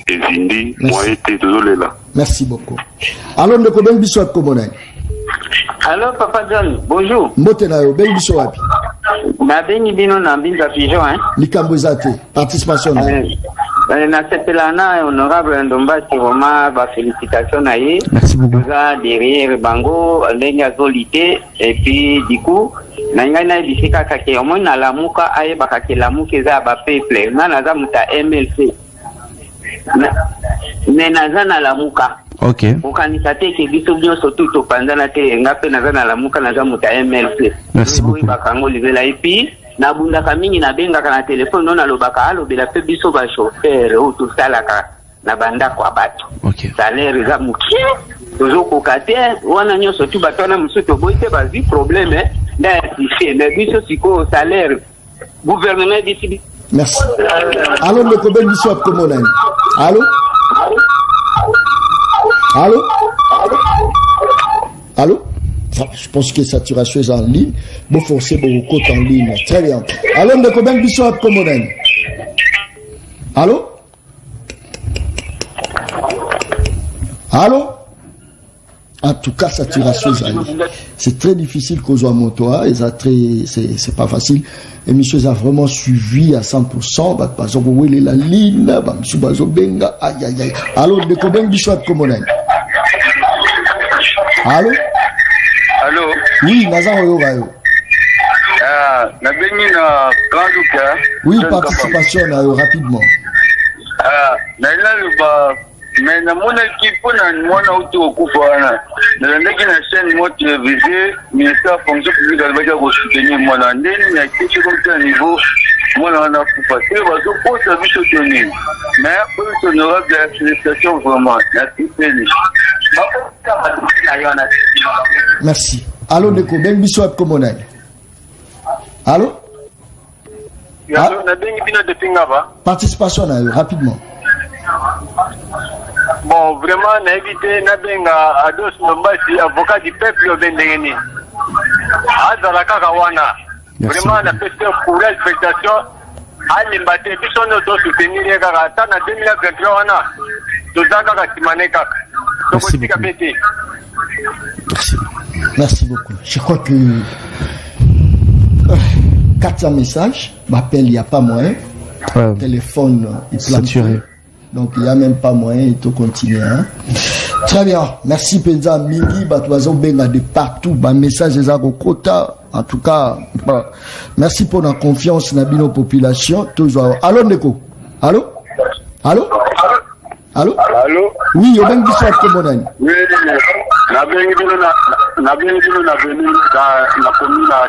Speaker 14: ezindi moyete tozolela.
Speaker 6: Merci beaucoup. Alors ndeko ben biso akomonani.
Speaker 15: Alors Papa John, bonjour.
Speaker 6: Mbote na yo ben biso wapi?
Speaker 15: Na bengi bino na mbinza pigeon hein.
Speaker 6: Likambo zate, participation na.
Speaker 15: Na sepelana honorable Ndombasi vraiment ba félicitations na ye.
Speaker 6: Merci beaucoup.
Speaker 15: Derrière bango ndenge azolite et puis du coup na ngai na bisika kake au moins na lamuka aye bakake lamuka za ba peuple na naza muta MLC. Mais naza na lamuka.
Speaker 6: OK.
Speaker 15: Okanisa te ke biso bioso tout panzana te ngape naza na lamuka naza muta MLC.
Speaker 6: Merci beaucoup.
Speaker 15: Bakango livela et puis na bunda kamingi na benga kana telefone non alobaka alobela pe biso ba chauffeur ou tout ça la na banda kwa bato.
Speaker 6: OK.
Speaker 15: Salaire za mukie. Tozo kokate wana nyoso tu batona musuto boite ba vi problème nda affiché mais biso siko salaire gouvernement d'ici.
Speaker 6: Merci. Allô le Koben biso akomonani. Allô? Allô? Allô? Je pense que saturation est en ligne. Vous forcez beaucoup côté en ligne. Très bien. Allô, de combien de bisous à Comonen? Allô? Allô? En tout cas, saturation est en ligne. C'est très difficile qu'aux soit moto. C'est pas facile. Et monsieur a vraiment suivi à 100%. Par exemple, vous voyez la ligne. Monsieur Bazo Benga. Aïe, aïe, aïe. Allô, de combien de bisous à Comonen? Allô?
Speaker 14: Allô?
Speaker 6: Oui, Nazan Oyorayo.
Speaker 14: Na bengi na Kanduka.
Speaker 6: Oui, participation rapidement.
Speaker 14: Na ila luba mais na mona kipo na mona auto okufa na ndeki na chaîne mo télévisé ministère fonction publique albaja ko soutenir mona ndeni na kicho comme niveau mona na kufa c'est bazo posa biso toni mais pour honorable la félicitation vraiment merci félix.
Speaker 6: Merci. Allô, Neko, ben biso at komonai. Allô?
Speaker 14: Allô, na bengi bino de Pingaba.
Speaker 6: Participation rapidement.
Speaker 14: Bon, vraiment, na évité na benga Ados Ndombasi, avocat du peuple au Bendengeni. Azala kaka wana. Vraiment, na fait courage, félictation. Ali mbate biso no to soutenir kaka ta na 2023 wana. Tozaka kaka timane kaka.
Speaker 6: Merci beaucoup. Merci. Merci beaucoup. Je crois que 400 messages m'appellent, il n'y a pas moyen. Téléphone est saturé. Donc il n'y a même pas moyen, il faut continuer. Hein? Très bien. Merci Penza Mingi, Batouazon Benga de partout. Bah, message des Agokota. En tout cas, bah, merci pour la confiance dans nos populations. Toujours. Allô, Neko? Allô? Allô?
Speaker 5: Allô?
Speaker 14: Allô?
Speaker 5: Oui, au même bisou à Komonani.
Speaker 14: Oui, na venu na commune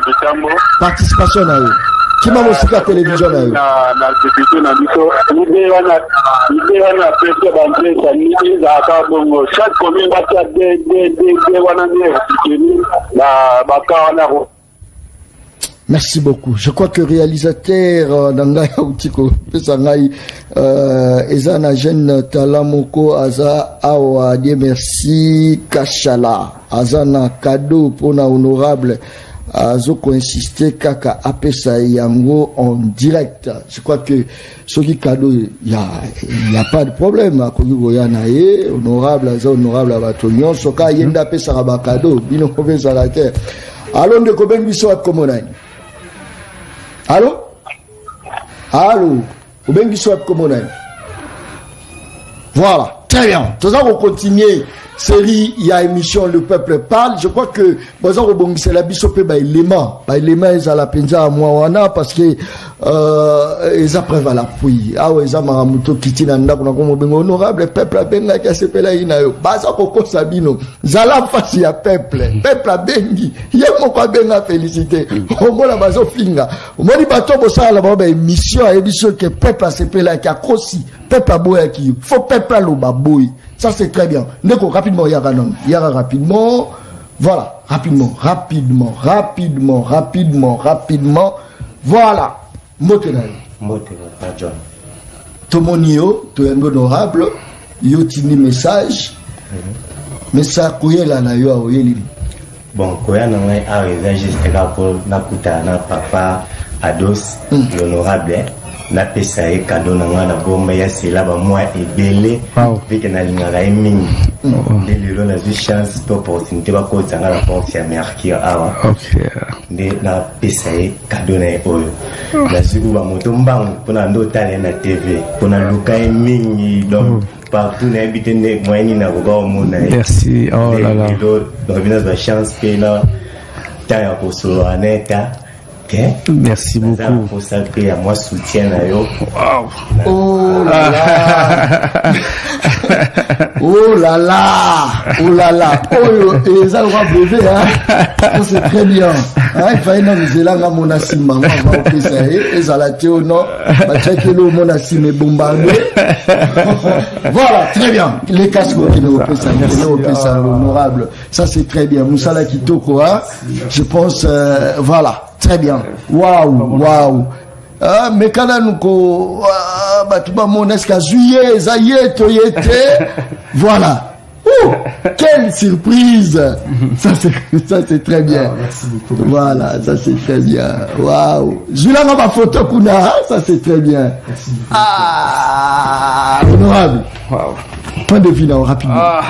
Speaker 14: de Tambo.
Speaker 5: Participation à eux. Qui m'a aussi la télévision à eux?
Speaker 14: Na député na biso. L'idée wana pèse d'entrée ça ni za ka bongo. Chaque commune va faire des wana ni la bakana.
Speaker 5: Merci beaucoup. Je crois que réalisateur Nangaya Outiko Pesangai Ezana Jeune Talamoko Aza Awa Dieu merci Kachala Azana cadeau pour na honorable Azoko insister Kaka Apesa Yango en direct. Je crois que ce qui cadeau il y a pas de problème à Koyoyanae honorable Aza honorable Abatonyon Soka Yenda Pesa Rabakado Bino Pesa la terre. Allons de Koben Biso à Komonani. Allô? Allô? Ou bien qu'il soit comme on a. Voilà, très bien. Tout ça, on continue. Série, il y a émission Le Peuple Parle. Je crois que, par exemple, c'est la bisope, l'élément. L'élément, ils ont la penza à moi, parce que, ils apprennent à l'appui. Ah ouais, ils ont maramuto, kiti, nanda, comme honorable, peuple a benga, qui a se pela, il n'a eu. Baza, koko, sabino. Zala, fasi, ya peuple. Peuple a bengi. Yé, moko, benga, félicité. Omo, la bazo, finga. Omo, di bato, bosa, la baba, émission, émission, que peuple a se pela, qui a crossi. Peuple a boya, qui, faut peuple a l'oba, boy. Ça, c'est très bien. Neko, rapidement, Yara, rapidement. Voilà, rapidement. Voilà. Motenay.
Speaker 4: John.
Speaker 5: Tomonio, tu es honorable. Yotini message. Mais ça, Koyela, na yo, oyeli.
Speaker 4: Bon, Koyela, a juste pour Nakuta, na papa, Ados, l'honorable. Na pesa e cadeau na ngana bomba ya sela ba moi ebele vike na lingaka mingi de lelo na vi chance to opportunité ba ko tsanga la porte ya mercure awa de na pesa e cadeau na oyo na siku ba moto mbangu pona ndo tale na TV pona luka mingi donc partout na habité ne moyeni na ko mona
Speaker 6: merci oh là là
Speaker 4: donc bien ba chance pe na ta ya ko so aneta.
Speaker 6: Merci beaucoup.
Speaker 4: Pour ça que à moi soutien à yo.
Speaker 5: Oh là là. Oh là là. Oh là là. Oh et ça va bébé hein. C'est très bien. Hein, il fallait nous dire là mon assima on va opérer ça et ça la théo non. Bah checker le mon assima bombardé. Voilà, très bien. Les casques qui nous opèrent ça, l'honorable. Ça c'est très bien. Moussala Kitoko hein. Je pense voilà. Très bien. Waouh. Ah, mais quand nous ko batuba moneska juillet, zaïe toyete. Voilà. Quelle surprise. Ça c'est très bien.
Speaker 4: Merci beaucoup.
Speaker 5: Voilà, ça c'est très bien. Waouh. Jula ma photo kuna, ça c'est très bien.
Speaker 4: Merci beaucoup.
Speaker 5: Ah, honorable.
Speaker 6: Waouh.
Speaker 5: Point de vue là rapidement.
Speaker 6: Ah,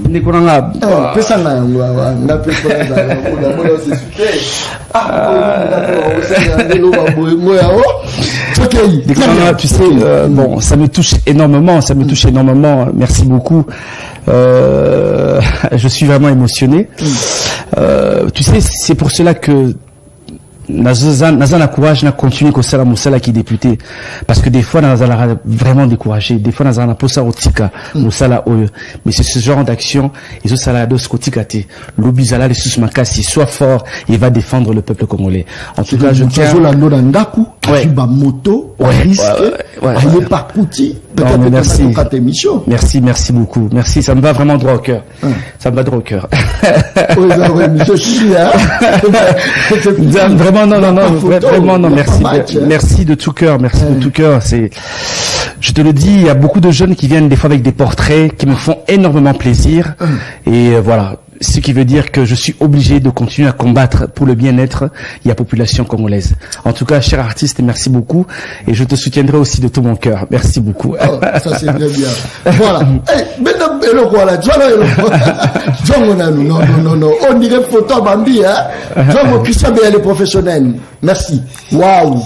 Speaker 6: Nikolanga.
Speaker 5: Pesa na na pesa
Speaker 6: tu sais, bon, ça me touche énormément, merci beaucoup. Je suis vraiment émotionné. Tu sais, c'est pour cela que Nazana courage n'a continué qu'au Sala Moussala qui est député. Parce que des fois, Nazana vraiment découragé. Des fois, Nazana posa otika, Moussala oyo. Mais c'est ce genre d'action, et ce salados kotikate. L'obizala, les sous-makasi, soit fort, il va défendre le peuple congolais. En tout cas, je tiens.
Speaker 5: Moto,
Speaker 6: merci beaucoup. Merci, ça me va vraiment droit au cœur. Ça me va droit au cœur. Vraiment, non, merci de tout cœur, je te le dis, il y a beaucoup de jeunes qui viennent des fois avec des portraits qui me font énormément plaisir. Et voilà. Ce qui veut dire que je suis obligé de continuer à combattre pour le bien-être de la population congolaise. En tout cas, cher artiste, merci beaucoup. Et je te soutiendrai aussi de tout mon cœur. Merci beaucoup.
Speaker 5: Oh, ça c'est très bien. Voilà. Non. On dirait photo Bambi, hein. John Christian les professionnels. Merci. Waouh,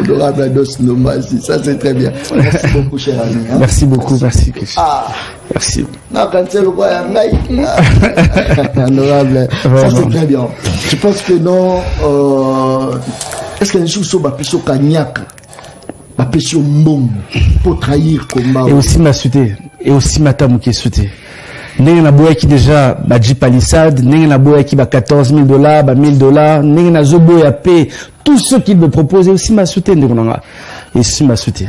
Speaker 5: honorable Ados Nomasi, ça c'est très bien. Merci beaucoup, cher ami. Hein?
Speaker 6: Merci beaucoup, merci. Merci.
Speaker 5: Honorable, ça c'est très bien. Je pense que non. Est-ce que nous sommes plus au Cagnac? ma pétion mbongo pour trahir combat.
Speaker 6: Et aussi ma soute, et aussi ma tamu qui est soute. N'est na boya qui déjà ba Jeep Palisade, n'est na boya qui ba $14 000, ba $1 000, n'est na zobo ya paix, tout ce qu'il me propose, et aussi ma soute, et aussi ma soute.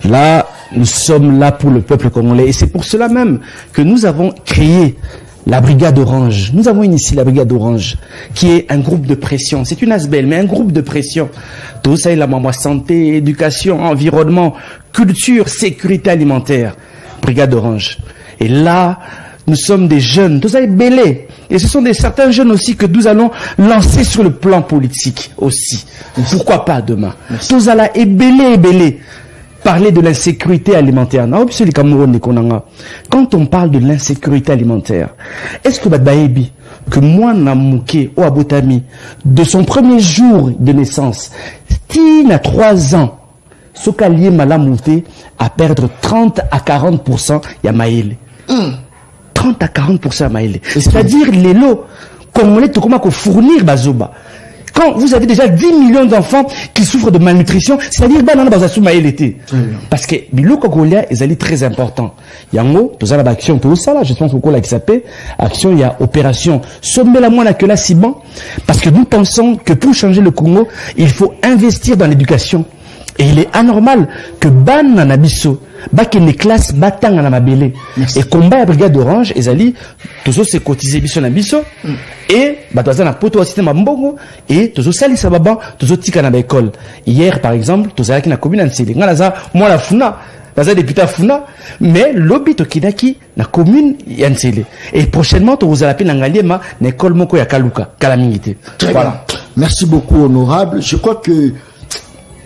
Speaker 6: Là, nous sommes là pour le peuple congolais, et c'est pour cela même que nous avons créé la Brigade Orange. Nous avons initié la Brigade Orange, qui est un groupe de pression. C'est une ASBEL, mais un groupe de pression. Tout ça, il a maman santé, éducation, environnement, culture, sécurité alimentaire. Brigade Orange. Et là, nous sommes des jeunes. Tout ça est belé. Et ce sont certains jeunes aussi que nous allons lancer sur le plan politique aussi. Pourquoi pas demain? Tout ça là est belé. Parler de l'insécurité alimentaire. Quand on parle de l'insécurité alimentaire, est-ce que Badbaebi, que moi Namouké ou Abotami, de son premier jour de naissance, Tine à 3 ans, ce qu'allié Malamouté à perdre 30 à 40% Yamaïle. 30 à 40% Yamaïle. C'est-à-dire les lots, comme on est tout comme fournir Bazoba. Quand vous avez déjà 10 millions d'enfants qui souffrent de malnutrition, c'est-à-dire parce que Bilo Kogolia est très important. Yango, tout ça là action tout ça là, je pense qu'on l'a qui s'appelle action, il y a opération sommet la moins que là si bon parce que nous pensons que pour changer le Congo, il faut investir dans l'éducation. Et il est anormal que ban nanabiso que les classes batang à la mabélé et combat la Brigade Orange et zali toujours se cotiser biso na biso et batoza na poto système mbongo et toujours sali sababa toujours tika na école. Hier par exemple tozala ki na commune Nsele ngalaza moi la funa baza député funa mais lobby to kidaki na commune Nsele et prochainement tozala pe na ngaliema na école moko ya Kaluka Kalamingité. Voilà.
Speaker 5: Merci beaucoup honorable. Je crois que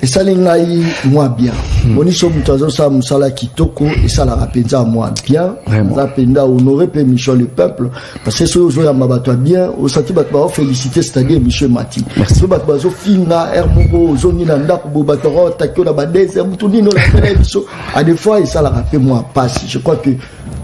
Speaker 5: et ça l'engaï moi bien. On y sommes tous ça musala kitoko et ça la rapenza moi bien. La penda honorer pe Michel le peuple parce que ce jour ya mabato bien au senti batba féliciter c'est-à-dire Michel Mati. Merci batba zo finga ermongo zoni na ndako bo batoro takio na badese mutuni no la biso à des fois et ça la rappelle moi passe. Je crois que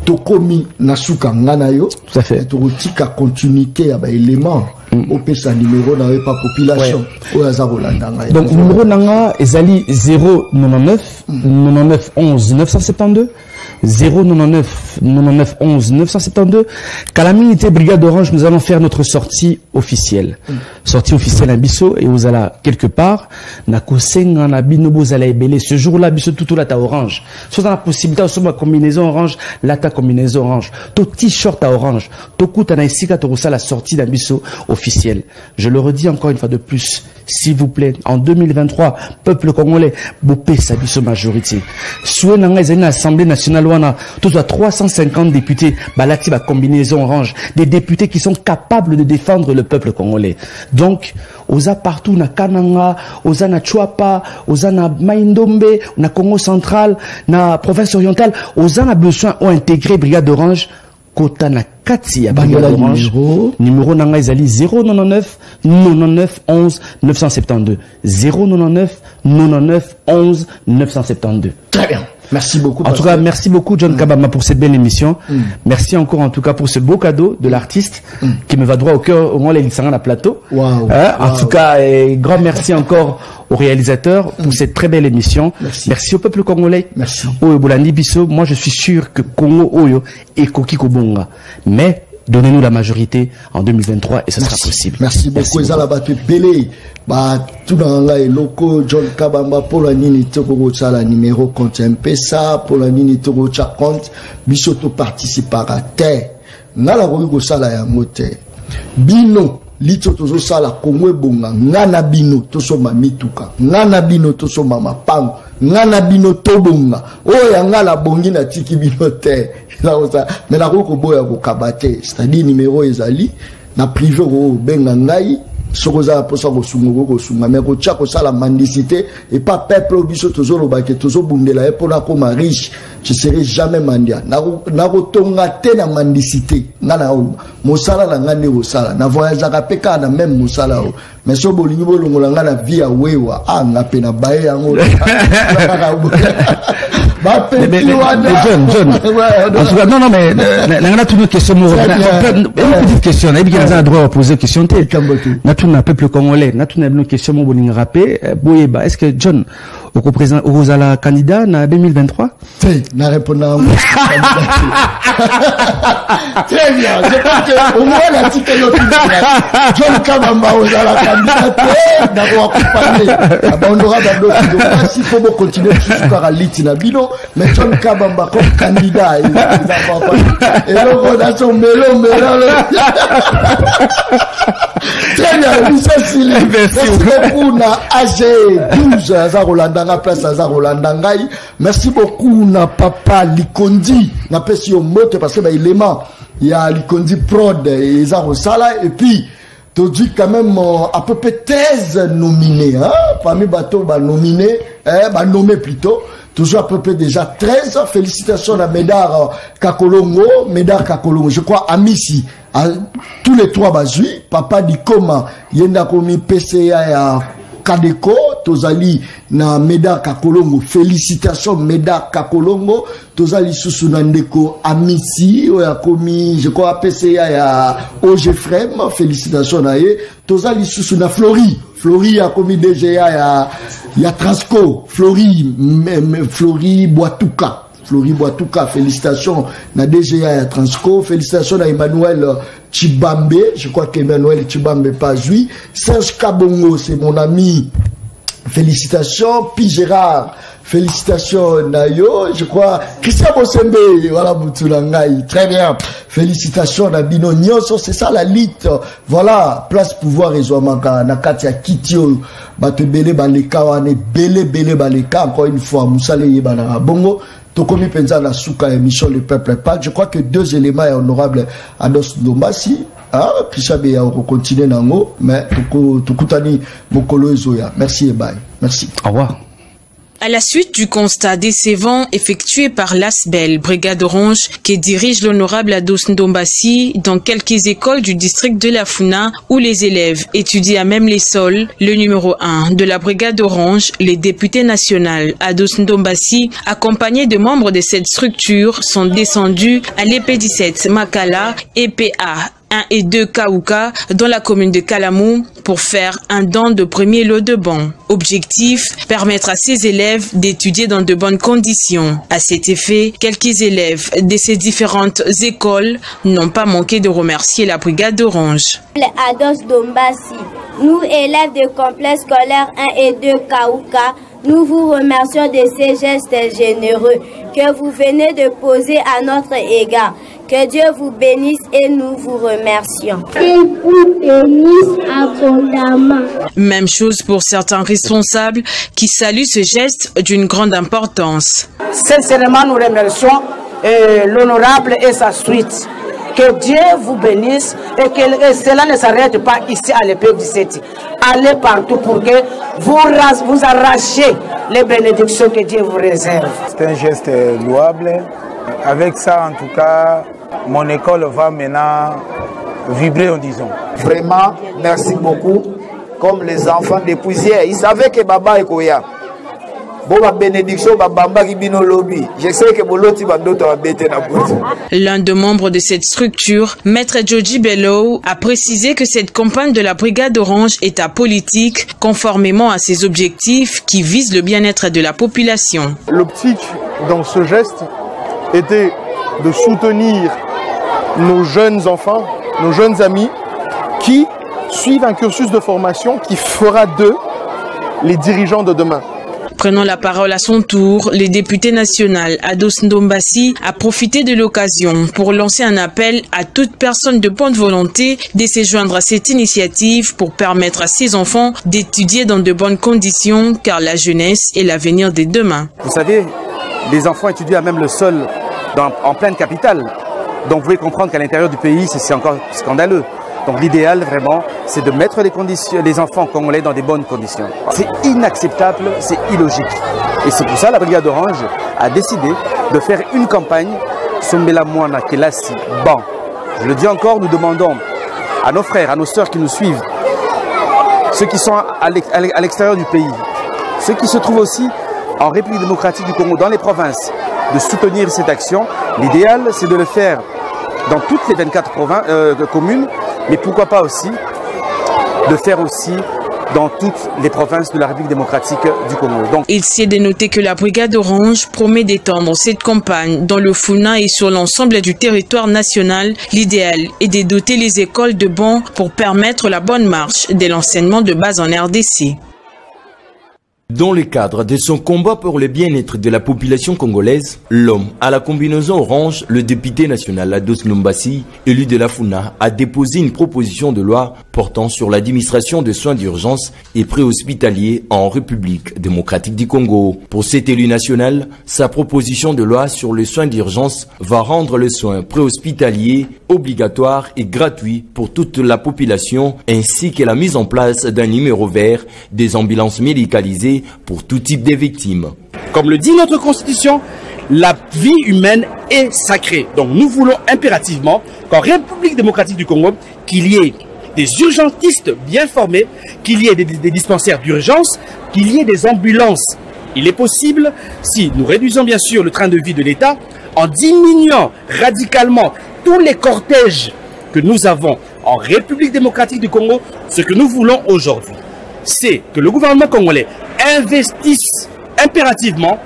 Speaker 5: tokomi nasuka ngana yo ça fait totika continuité ya ba élément au pesa numéro na pas population o azarolanda ngai.
Speaker 6: Donc numéro nanga ezali 099 99 11 972 099 99 11 972. Calamité Brigade Orange, nous allons faire notre sortie officielle. Sortie officielle à Bisso et vous allez quelque part. Na kosenga na binobo zala ebele. Ce jour-là, Bisso tout la ta orange. Soit dans la possibilité de ma combinaison orange, la ta combinaison orange. To t-shirt à orange. To kuta na isika to la sortie d'un Bisso officielle. Je le redis encore une fois de plus. S'il vous plaît, en 2023, peuple congolais, bopé sa Bisso majorité. Soué nanga ezali na Assemblée nationale wana, tous à 350 députés, balati ba combinaison orange, des députés qui sont capables de défendre le peuple congolais. Donc, oza partout na Kananga, oza na Chouapa, oza na Maïndombe, na Congo central, na province orientale, oza na besoin ou intégrer Brigade Orange. Kota na kati ya Brigade Orange numéro nanga ezali 099 99 11 972 099 99 11 972.
Speaker 5: Très bien. Merci beaucoup.
Speaker 6: En tout cas, merci beaucoup John Kabama pour cette belle émission. Merci encore en tout cas pour ce beau cadeau de l'artiste qui me va droit au cœur au moins les Lissanga na plateau. En tout cas, grand merci encore au réalisateur pour cette très belle émission. Merci au peuple congolais.
Speaker 5: Merci.
Speaker 6: Oyo Bolandi Bisso, moi je suis sûr que Congo Oyo est Koki Kobonga. Mais donnez-nous la majorité en 2023 et ce sera possible.
Speaker 5: Merci beaucoup. Ezala batu belé. Bah tout dans la loco John Kabamba pour la nini toko la numéro compte MPSA pour la nini toko compte biso to participera terre. Na la rogo sala ya mote. Bino lito tozo sala komwe bonga ngana bino to soma mituka ngana bino to soma mapango ngana bino to bonga o ya ngala bongi na tiki bino te la osa mais la roko boya ko kabate c'est-à-dire numéro ezali na privé ko benga ngai sokoza posa ko sungo ko sunga mais ko tcha ko sala mendicité et pas peuple biso tozo lobake tozo bundela e pona ko riche je serai jamais mandia na ko tonga te na mendicité ngana o mosala na ngane o sala na voyage ka peka na même mosala o mais so bolingi bolongola ngana via wewa anga pe na bae yango
Speaker 6: John. En tout cas, non, mais on a toutes nos questions. Une petite question. On a droit à poser des questions. On a tout un peuple congolais. On a toutes nos questions. Est-ce que John, au la candidat na 2023?
Speaker 5: Na répondant. Très bien. Je pense que au moins la ticket John Kabamba aux la candidat d'avoir accompagné. On aura d'autres. Si faut continuer jusqu'à la liste na bino, mais John Kabamba comme candidat, et donc on a son mélo. Très bien, merci beaucoup na AG12 Azar Rolandanga place Azar Rolandangai. Merci beaucoup na papa Likondi na pesi au moto parce que élément il y a Likondi Prod et Azar Sala et puis tu dis quand même à peu près 13 nominés hein parmi bateau nominés nommé plutôt toujours à peu près déjà 13. Félicitations à Médard Kakolongo, je crois Amissi. Tous les trois bazui, papa Dikoma, yenda komi PCA ya Kadeko, tozali na Médard Kakolongo. Félicitations Médard Kakolongo, tozali susunandeko Amissi, oya komi, je crois PCA ya Ogefrem, félicitations na ye, tozali susuna Flori a commis DGA ya Transco, Flori Boatuka, félicitations na DGA ya Transco, félicitations à Emmanuel Chibambe, je crois qu'Emmanuel Chibambe pas joué, Serge Kabongo, c'est mon ami, félicitations, Pi Gérard, félicitations Nayo, je crois, Christian Bosembe, voilà Boutoulangaï, très bien, félicitations Nabino Nyonso, c'est ça la lite, voilà, place pouvoir et Zouamaka, Nakatia Kitio, Batebele Baleka, Bele Baleka, encore une fois, Moussale Yebana Bongo, Tokomi Penza na Souka émission Le Peuple Parle. Je crois que deux éléments honorables à Dos Dombasi. Chrishabe a continué nango, mais Tokutani Mokolo Ezoya. Merci et bye. Merci.
Speaker 6: Au revoir.
Speaker 16: À la suite du constat décevant effectué par l'ASBEL, Brigade Orange, qui dirige l'honorable Ados Ndombassi dans quelques écoles du district de la Funa où les élèves étudient à même les sols, le numéro 1 de la Brigade Orange, les députés nationaux Ados Ndombassi, accompagnés de membres de cette structure, sont descendus à l'EP17 Makala, EPA 1 et 2 Kaouka dans la commune de Kalamou pour faire un don de premier lot de bancs. Objectif, permettre à ces élèves d'étudier dans de bonnes conditions. À cet effet, quelques élèves de ces différentes écoles n'ont pas manqué de remercier la Brigade Orange.
Speaker 17: Ados Dombassi, nous élèves de complexe scolaire 1 et 2 Kaouka, nous vous remercions de ces gestes généreux que vous venez de poser à notre égard. Que Dieu vous bénisse et nous vous remercions.
Speaker 18: Et vous bénisse abondamment.
Speaker 16: Même chose pour certains responsables qui saluent ce geste d'une grande importance.
Speaker 19: Sincèrement, nous remercions l'honorable et sa suite. Que Dieu vous bénisse et que cela ne s'arrête pas ici à l'EP17. Allez partout pour que vous arrachiez les bénédictions que Dieu vous réserve.
Speaker 20: C'est un geste louable. Avec ça, en tout cas, mon école va maintenant vibrer, en disant.
Speaker 21: Vraiment, merci beaucoup. Comme les enfants depuis hier, ils savaient que Baba est Koya.
Speaker 16: L'un des membres de cette structure, Maître Joji Bello, a précisé que cette campagne de la Brigade Orange est apolitique, conformément à ses objectifs qui visent le bien-être de la population.
Speaker 22: L'optique dans ce geste était de soutenir nos jeunes enfants, nos jeunes amis qui suivent un cursus de formation qui fera d'eux les dirigeants de demain.
Speaker 16: Prenant la parole à son tour, le député national Ados Ndombassi a profité de l'occasion pour lancer un appel à toute personne de bonne volonté de se joindre à cette initiative pour permettre à ses enfants d'étudier dans de bonnes conditions car la jeunesse est l'avenir de demain.
Speaker 10: Vous savez, les enfants étudient à même le sol en pleine capitale. Donc vous pouvez comprendre qu'à l'intérieur du pays, c'est encore scandaleux. Donc l'idéal vraiment, c'est de mettre les enfants congolais dans des bonnes conditions. C'est inacceptable, c'est illogique. Et c'est pour ça que la Brigade Orange a décidé de faire une campagne Sombela Mwana Kelasi Ban. Je le dis encore, nous demandons à nos frères, à nos sœurs qui nous suivent, ceux qui sont à l'extérieur du pays, ceux qui se trouvent aussi en République démocratique du Congo, dans les provinces, de soutenir cette action. L'idéal, c'est de le faire dans toutes les 24 communes, mais pourquoi pas aussi de faire aussi dans toutes les provinces de la République démocratique du Congo. Donc,
Speaker 16: il s'est dénoté que la Brigade Orange promet d'étendre cette campagne dans le Funa et sur l'ensemble du territoire national. L'idéal est de doter les écoles de bancs pour permettre la bonne marche de l'enseignement de base en RDC.
Speaker 7: Dans le cadre de son combat pour le bien-être de la population congolaise, l'homme à la combinaison orange, le député national Ados Numbasi, élu de la Funa, a déposé une proposition de loi portant sur l'administration de soins d'urgence et préhospitaliers en République démocratique du Congo. Pour cet élu national, sa proposition de loi sur les soins d'urgence va rendre le soin préhospitalier obligatoire et gratuit pour toute la population, ainsi que la mise en place d'un numéro vert des ambulances médicalisées pour tout type de victimes.
Speaker 9: Comme le dit notre constitution, la vie humaine est sacrée. Donc nous voulons impérativement qu'en République démocratique du Congo, qu'il y ait des urgentistes bien formés, qu'il y ait des dispensaires d'urgence, qu'il y ait des ambulances. Il est possible, si nous réduisons bien sûr le train de vie de l'État, en diminuant radicalement tous les cortèges que nous avons en République démocratique du Congo, ce que nous voulons aujourd'hui, c'est que le gouvernement congolais investisse impérativement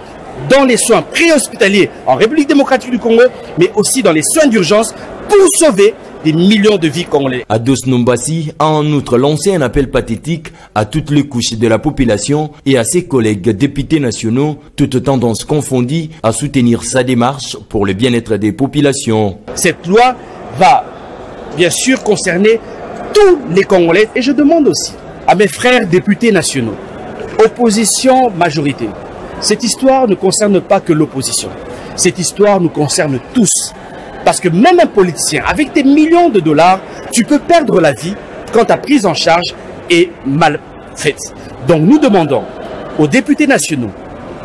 Speaker 9: dans les soins préhospitaliers en République démocratique du Congo, mais aussi dans les soins d'urgence pour sauver des millions de vies congolaises.
Speaker 7: Ados Numbasi a en outre lancé un appel pathétique à toutes les couches de la population et à ses collègues députés nationaux, toutes tendances confondues, à soutenir sa démarche pour le bien-être des populations.
Speaker 9: Cette loi va bien sûr concerner tous les Congolais et je demande aussi à mes frères députés nationaux, opposition, majorité. Cette histoire ne concerne pas que l'opposition. Cette histoire nous concerne tous. Parce que même un politicien, avec des millions de dollars, tu peux perdre la vie quand ta prise en charge est mal faite. Donc nous demandons aux députés nationaux,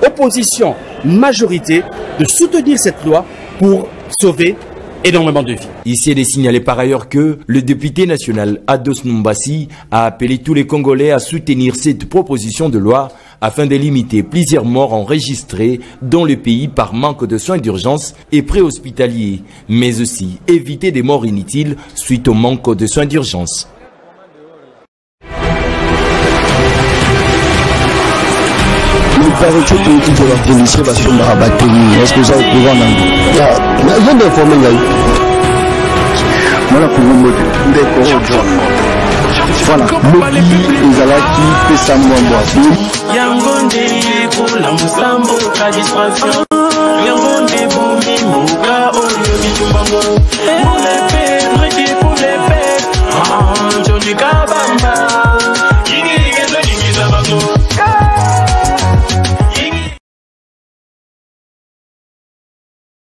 Speaker 9: opposition, majorité, de soutenir cette loi pour sauver énormément de vies.
Speaker 7: Ici, il est signalé par ailleurs que le député national Ados Numbasi a appelé tous les Congolais à soutenir cette proposition de loi afin de limiter plusieurs morts enregistrées dans le pays par manque de soins d'urgence et préhospitaliers, mais aussi éviter des morts inutiles suite au manque de soins d'urgence.
Speaker 5: Le parité politique de la policier va se rabattre. Est-ce que ça est au courant? Je vais informer là. Voilà pour vous voilà, le pays est là qui fait ça moi.